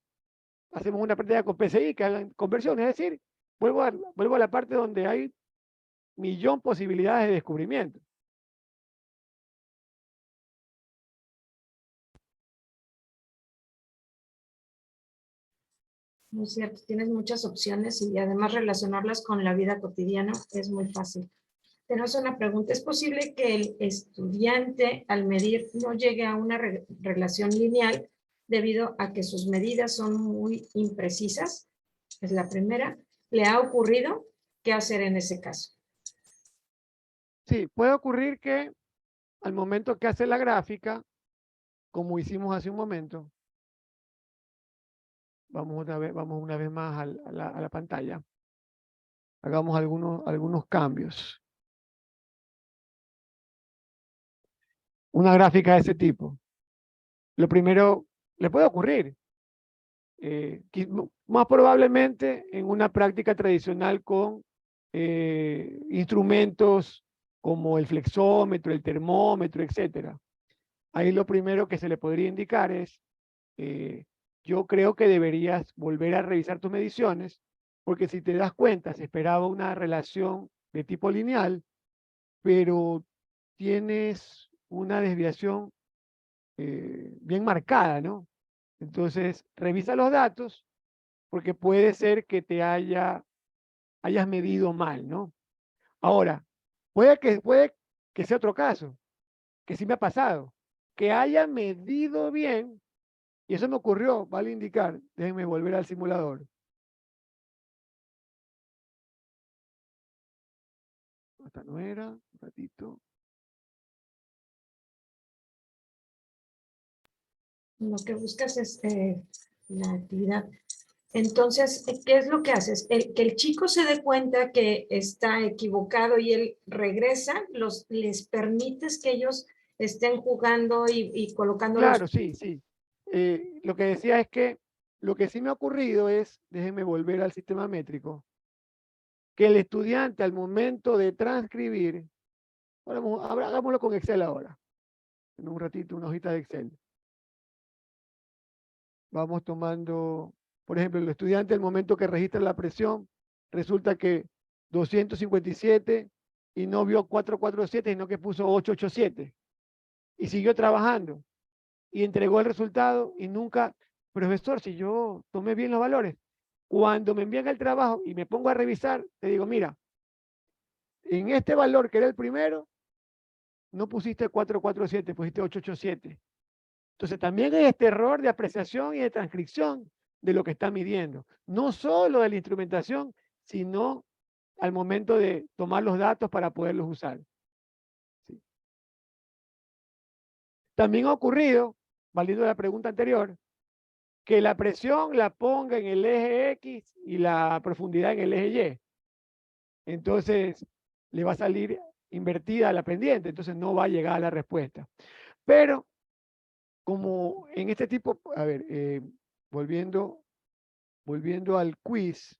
Hacemos una práctica con PSI que hagan conversión, es decir, vuelvo a la parte donde hay millón posibilidades de descubrimiento. Muy cierto, tienes muchas opciones y además relacionarlas con la vida cotidiana es muy fácil. Tenemos una pregunta. ¿Es posible que el estudiante al medir no llegue a una relación lineal debido a que sus medidas son muy imprecisas? Es la primera. ¿Le ha ocurrido? ¿Qué hacer en ese caso? Sí, puede ocurrir que al momento que hace la gráfica, como hicimos hace un momento, vamos una vez más a la pantalla, hagamos algunos cambios. Una gráfica de ese tipo. Lo primero, le puede ocurrir, más probablemente en una práctica tradicional con instrumentos como el flexómetro, el termómetro, etcétera. Ahí lo primero que se le podría indicar es, yo creo que deberías volver a revisar tus mediciones, porque si te das cuenta, se esperaba una relación de tipo lineal, pero tienes una desviación bien marcada, ¿no? Entonces, revisa los datos, porque puede ser que hayas medido mal, ¿no? Ahora, puede que sea otro caso, que sí me ha pasado, que haya medido bien, y eso me ocurrió, vale indicar, déjenme volver al simulador. Esta no era, un ratito. Lo que buscas es la actividad. Entonces, ¿qué es lo que haces? Que el chico se dé cuenta que está equivocado y él regresa, les permites que ellos estén jugando y colocando los... Claro, sí, sí. Lo que decía es que lo que sí me ha ocurrido es, déjenme volver al sistema métrico, que el estudiante al momento de transcribir, hagámoslo con Excel ahora, en un ratito, una hojita de Excel. Vamos tomando, por ejemplo, el estudiante al momento que registra la presión, resulta que 257 y no vio 447, sino que puso 887 y siguió trabajando y entregó el resultado y nunca, profesor, si yo tomé bien los valores, cuando me envían el trabajo y me pongo a revisar, te digo, mira, en este valor que era el primero, no pusiste 447, pusiste 887. Entonces también hay este error de apreciación y de transcripción de lo que está midiendo. No solo de la instrumentación, sino al momento de tomar los datos para poderlos usar. Sí. También ha ocurrido, valiendo la pregunta anterior, que la presión la ponga en el eje X y la profundidad en el eje Y. Entonces le va a salir invertida la pendiente, entonces no va a llegar a la respuesta. Pero como en este tipo, a ver, volviendo al quiz,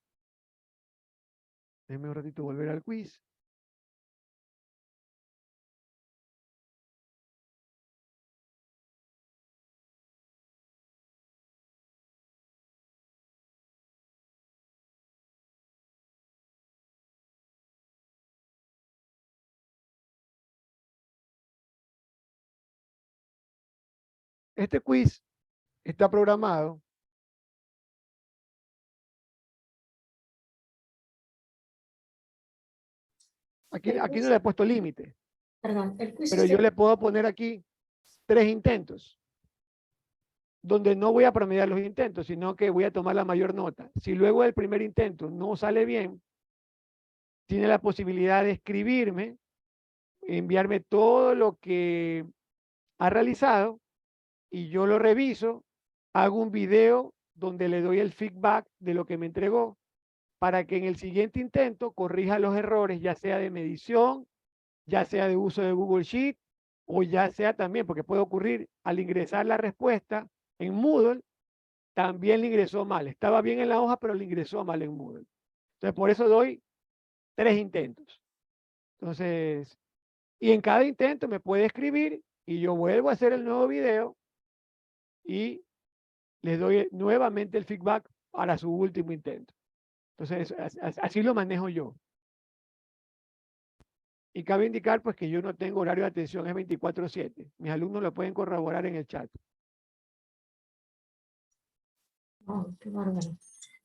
déjeme un ratito volver al quiz. Este quiz está programado aquí no le he puesto límite, Perdón, el quiz pero yo le puedo poner aquí 3 intentos, donde no voy a promediar los intentos, sino que voy a tomar la mayor nota. Si luego del primer intento no sale bien, tiene la posibilidad de escribirme, enviarme todo lo que ha realizado y yo lo reviso, hago un video donde le doy el feedback de lo que me entregó para que en el siguiente intento corrija los errores, ya sea de medición, ya sea de uso de Google Sheet o ya sea también, porque puede ocurrir al ingresar la respuesta en Moodle, también le ingresó mal. Estaba bien en la hoja, pero le ingresó mal en Moodle. Entonces, por eso doy 3 intentos. Entonces, y en cada intento me puede escribir y yo vuelvo a hacer el nuevo video y les doy nuevamente el feedback para su último intento. Entonces, así lo manejo yo. Y cabe indicar pues que yo no tengo horario de atención, es 24/7. Mis alumnos lo pueden corroborar en el chat. Oh, qué bárbaro.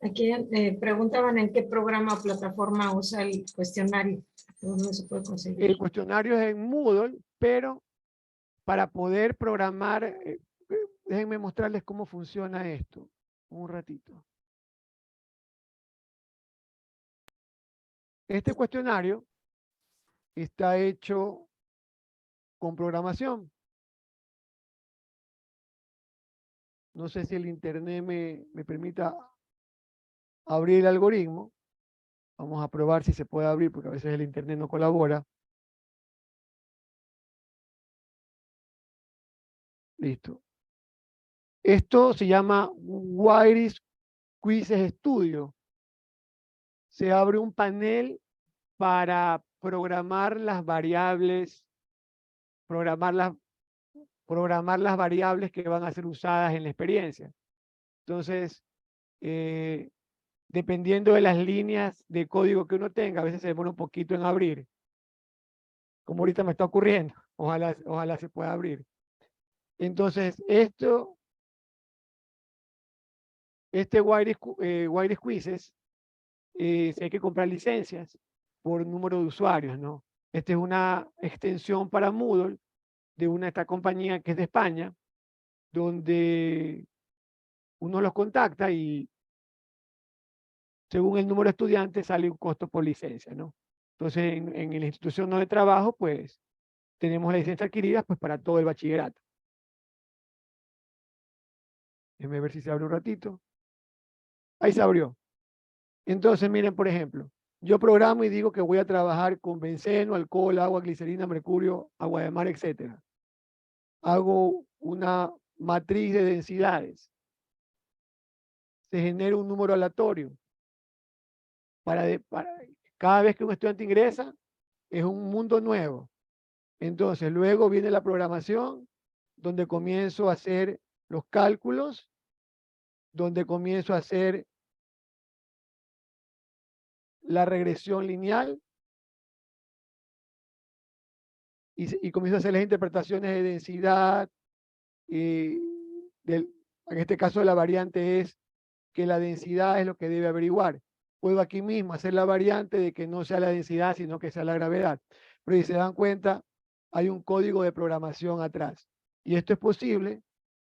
Aquí preguntaban en qué programa o plataforma usa el cuestionario. ¿Dónde se puede conseguir? El cuestionario es en Moodle, pero para poder programar, déjenme mostrarles cómo funciona esto. Un ratito. Este cuestionario está hecho con programación. No sé si el internet me permita abrir el algoritmo. Vamos a probar si se puede abrir, porque a veces el internet no colabora. Listo. Esto se llama Wairis Quizzes Studio. Se abre un panel para programar las variables, programar las variables que van a ser usadas en la experiencia. Entonces, dependiendo de las líneas de código que uno tenga, a veces se demora un poquito en abrir, como ahorita me está ocurriendo. Ojalá se pueda abrir. Entonces, este Wairis Quizzes, si hay que comprar licencias por número de usuarios, ¿no? Esta es una extensión para Moodle de esta compañía que es de España, donde uno los contacta y según el número de estudiantes sale un costo por licencia, ¿no? Entonces, en la institución donde trabajo, pues, tenemos la licencia adquirida pues, para todo el bachillerato. Déjenme ver si se abre un ratito. Ahí se abrió. Entonces, miren, por ejemplo, yo programo y digo que voy a trabajar con benceno, alcohol, agua, glicerina, mercurio, agua de mar, etc. Hago una matriz de densidades. Se genera un número aleatorio. Cada vez que un estudiante ingresa, es un mundo nuevo. Entonces, luego viene la programación, donde comienzo a hacer los cálculos, donde comienzo a hacer la regresión lineal y comienzo a hacer las interpretaciones de densidad. En este caso, la variante es que la densidad es lo que debe averiguar. Puedo aquí mismo hacer la variante de que no sea la densidad, sino que sea la gravedad. Pero si se dan cuenta, hay un código de programación atrás. Y esto es posible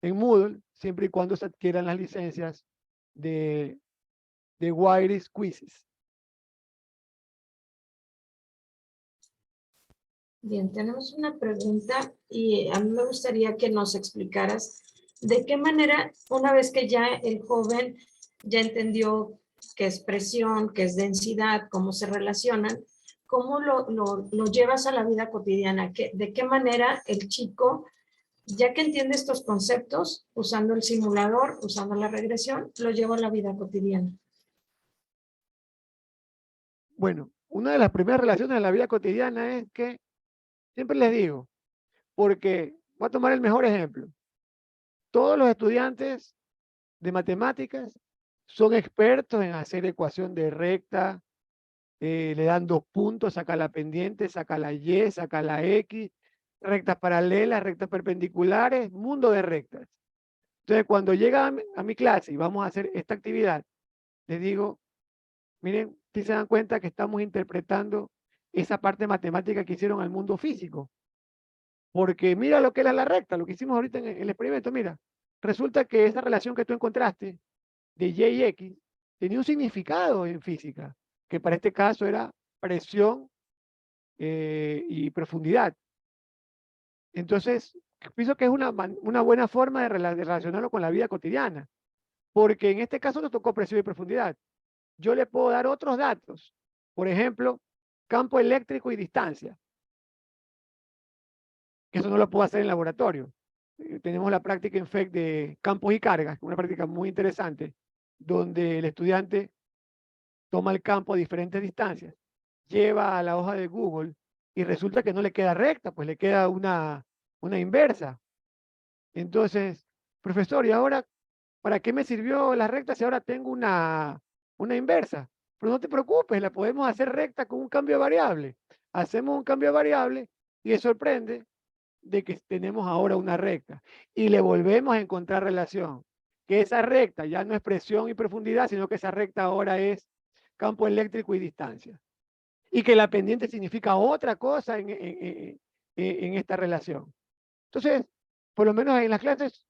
en Moodle, siempre y cuando se adquieran las licencias de Wiris Quizzes. Bien, tenemos una pregunta y a mí me gustaría que nos explicaras de qué manera, una vez que ya el joven ya entendió qué es presión, qué es densidad, cómo se relacionan, cómo lo llevas a la vida cotidiana, de qué manera el chico, ya que entiende estos conceptos, usando el simulador, usando la regresión, lo lleva a la vida cotidiana. Bueno, una de las primeras relaciones de la vida cotidiana es que, siempre les digo, porque voy a tomar el mejor ejemplo. Todos los estudiantes de matemáticas son expertos en hacer ecuación de recta, le dan 2 puntos, saca la pendiente, saca la Y, saca la X, rectas paralelas, rectas perpendiculares, mundo de rectas. Entonces, cuando llega a mi clase y vamos a hacer esta actividad, les digo, miren, si se dan cuenta que estamos interpretando esa parte matemática que hicieron al mundo físico. Porque mira lo que era la recta, lo que hicimos ahorita en el experimento, mira, resulta que esa relación que tú encontraste de Y y X tenía un significado en física, que para este caso era presión y profundidad. Entonces, pienso que es una buena forma de relacionarlo con la vida cotidiana, porque en este caso nos tocó presión y profundidad. Yo le puedo dar otros datos, por ejemplo, campo eléctrico y distancia, que eso no lo puedo hacer en laboratorio. Tenemos la práctica en FEC de campos y cargas, una práctica muy interesante, donde el estudiante toma el campo a diferentes distancias, lleva a la hoja de Google y resulta que no le queda recta, pues le queda una inversa. Entonces, profesor, ¿y ahora para qué me sirvió la recta si ahora tengo una inversa? Pero no te preocupes, la podemos hacer recta con un cambio de variable. Hacemos un cambio de variable y es sorprende de que tenemos ahora una recta y le volvemos a encontrar relación. Que esa recta ya no es presión y profundidad, sino que esa recta ahora es campo eléctrico y distancia. Y que la pendiente significa otra cosa en esta relación. Entonces, por lo menos en las clases,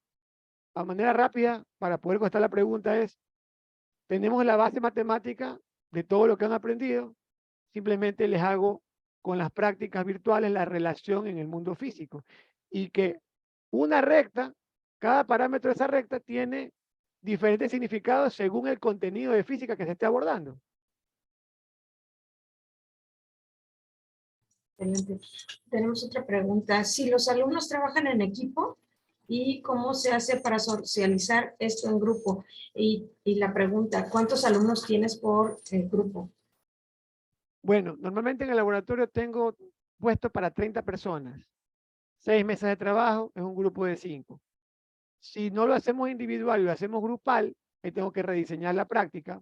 a manera rápida, para poder contestar la pregunta es, tenemos la base matemática de todo lo que han aprendido, simplemente les hago con las prácticas virtuales la relación en el mundo físico. Y que una recta, cada parámetro de esa recta tiene diferentes significados según el contenido de física que se esté abordando. Excelente. Tenemos otra pregunta. Si los alumnos trabajan en equipo, ¿y cómo se hace para socializar esto en grupo? Y la pregunta, ¿cuántos alumnos tienes por grupo? Bueno, normalmente en el laboratorio tengo puesto para 30 personas. 6 mesas de trabajo es un grupo de 5. Si no lo hacemos individual y lo hacemos grupal, tengo que rediseñar la práctica.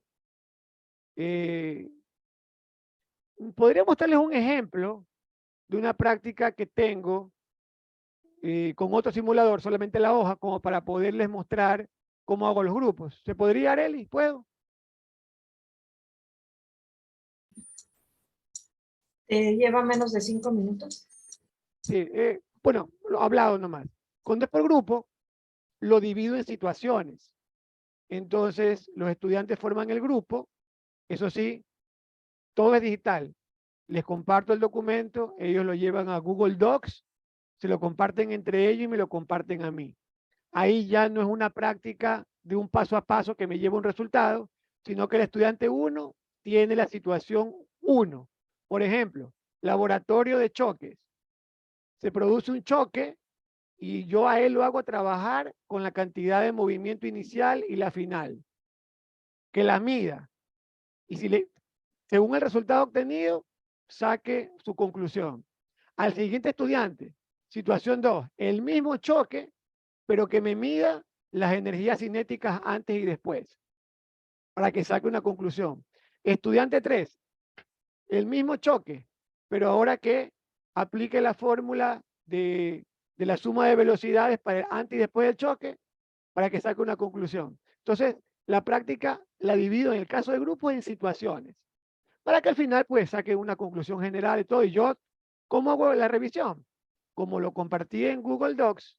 Podría mostrarles un ejemplo de una práctica que tengo con otro simulador, solamente la hoja, como para poderles mostrar cómo hago los grupos. ¿Se podría, Arely? ¿Puedo? ¿Lleva menos de 5 minutos? Sí, bueno, lo he hablado nomás. Cuando es por grupo, lo divido en situaciones. Entonces, los estudiantes forman el grupo. Eso sí, todo es digital. Les comparto el documento, ellos lo llevan a Google Docs, se lo comparten entre ellos y me lo comparten a mí. ahí ya no es una práctica de un paso a paso que me lleva a un resultado, sino que el estudiante 1 tiene la situación 1. Por ejemplo, laboratorio de choques. Se produce un choque y yo a él lo hago trabajar con la cantidad de movimiento inicial y la final. Que la mida. Y si según el resultado obtenido, saque su conclusión. Al siguiente estudiante, situación 2, el mismo choque, pero que me mida las energías cinéticas antes y después, para que saque una conclusión. Estudiante 3, el mismo choque, pero ahora que aplique la fórmula de la suma de velocidades para el antes y después del choque, para que saque una conclusión. Entonces, la práctica la divido en el caso de grupos en situaciones, para que al final pues saque una conclusión general y todo. Y yo, ¿cómo hago la revisión? Como lo compartí en Google Docs,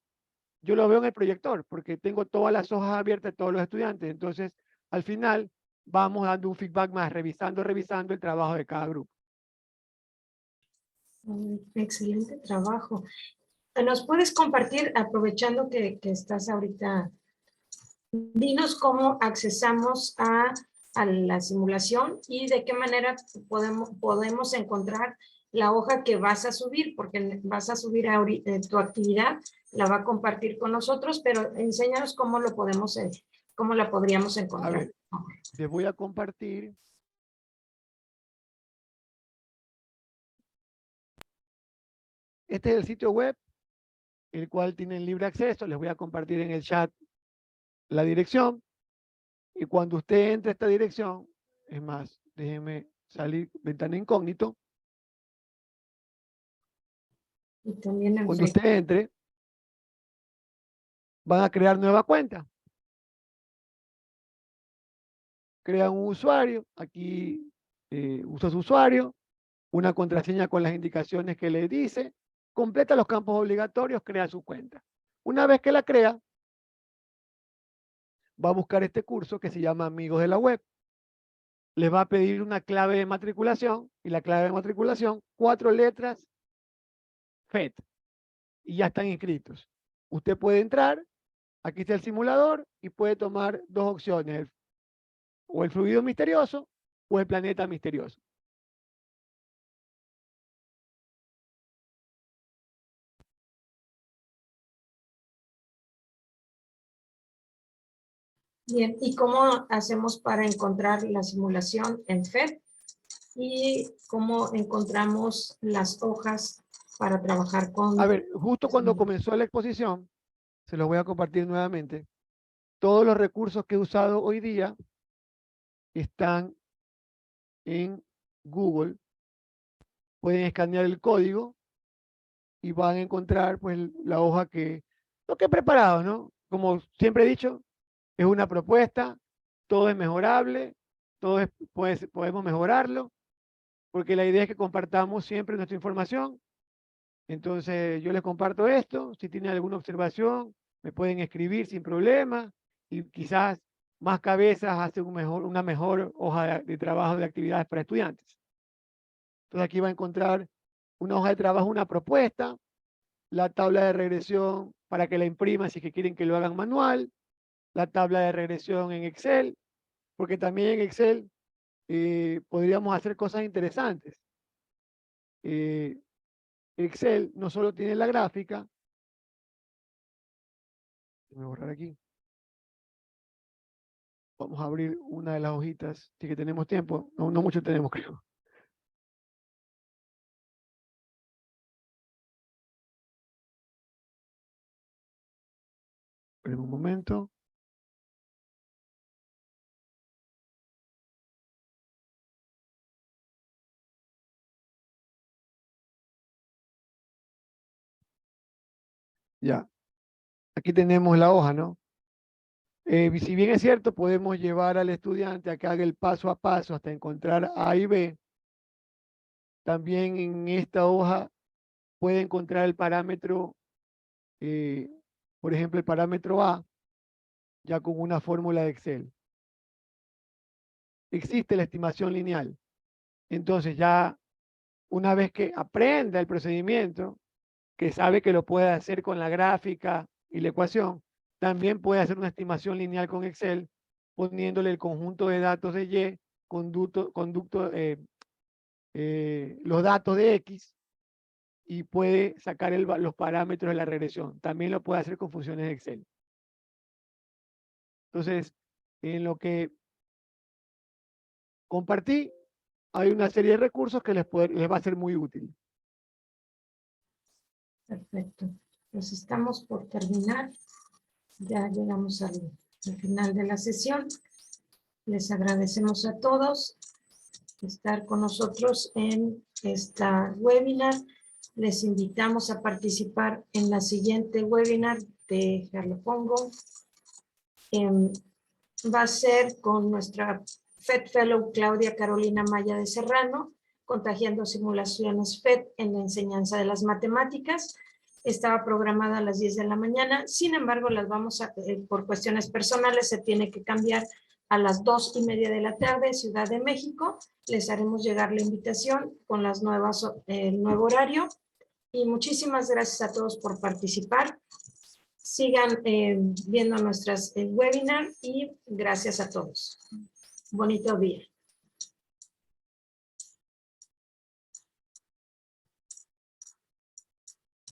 yo lo veo en el proyector, porque tengo todas las hojas abiertas de todos los estudiantes. Entonces, al final, vamos dando un feedback más, revisando el trabajo de cada grupo. Excelente trabajo. ¿Nos puedes compartir, aprovechando que estás ahorita, dinos cómo accesamos a la simulación y de qué manera podemos encontrar la hoja que vas a subir, porque vas a subir tu actividad, la va a compartir con nosotros, pero enséñanos cómo lo podemos, cómo la podríamos encontrar. A ver, les voy a compartir. Este es el sitio web, el cual tienen libre acceso. Les voy a compartir en el chat la dirección. Y cuando usted entre a esta dirección, es más, déjenme salir, ventana incógnito. Y también en Cuando Facebook. usted entre, van a crear nueva cuenta. Crean un usuario, aquí usa su usuario, una contraseña con las indicaciones que le dice, completa los campos obligatorios, crea su cuenta. Una vez que la crea, va a buscar este curso que se llama Amigos de la Web. Les va a pedir una clave de matriculación, y la clave de matriculación, 4 letras, FED, y ya están inscritos. Usted puede entrar, aquí está el simulador, y puede tomar 2 opciones, o el fluido misterioso, o el planeta misterioso. Bien, ¿y cómo hacemos para encontrar la simulación en FED? ¿Y cómo encontramos las hojas para trabajar con? A ver, justo cuando comenzó la exposición, se los voy a compartir nuevamente, todos los recursos que he usado hoy día están en Google. Pueden escanear el código y van a encontrar pues la hoja lo que he preparado, ¿no? Como siempre he dicho, es una propuesta, todo es mejorable, podemos mejorarlo, porque la idea es que compartamos siempre nuestra información. Entonces yo les comparto esto, si tienen alguna observación, me pueden escribir sin problema, y quizás más cabezas hacen una mejor hoja de trabajo de actividades para estudiantes. Entonces aquí va a encontrar una hoja de trabajo, una propuesta, la tabla de regresión para que la impriman si es que quieren que lo hagan manual, la tabla de regresión en Excel, porque también en Excel podríamos hacer cosas interesantes. Excel no solo tiene la gráfica, voy a borrar aquí. Vamos a abrir una de las hojitas, si que tenemos tiempo, no mucho tenemos, creo. Esperen un momento. Ya, aquí tenemos la hoja, ¿no? Si bien es cierto, podemos llevar al estudiante a que haga el paso a paso hasta encontrar A y B. También en esta hoja puede encontrar el parámetro, por ejemplo, el parámetro A, ya con una fórmula de Excel. Existe la estimación lineal. Entonces ya una vez que aprenda el procedimiento, que sabe que lo puede hacer con la gráfica y la ecuación, también puede hacer una estimación lineal con Excel, poniéndole el conjunto de datos de Y, los datos de X, y puede sacar los parámetros de la regresión. También lo puede hacer con funciones de Excel. Entonces, en lo que compartí, hay una serie de recursos que les va a ser muy útil. Perfecto. Pues estamos por terminar. Ya llegamos al final de la sesión. Les agradecemos a todos estar con nosotros en esta webinar. Les invitamos a participar en la siguiente webinar. Lo pongo. Va a ser con nuestra FED Fellow Claudia Carolina Maya de Serrano, contagiando simulaciones FED en la enseñanza de las matemáticas. Estaba programada a las 10 de la mañana, sin embargo, las vamos a, por cuestiones personales, se tiene que cambiar a las 2:30 de la tarde, Ciudad de México. Les haremos llegar la invitación con las nuevas, el nuevo horario. Y muchísimas gracias a todos por participar. Sigan viendo nuestras webinars y gracias a todos. Bonito día.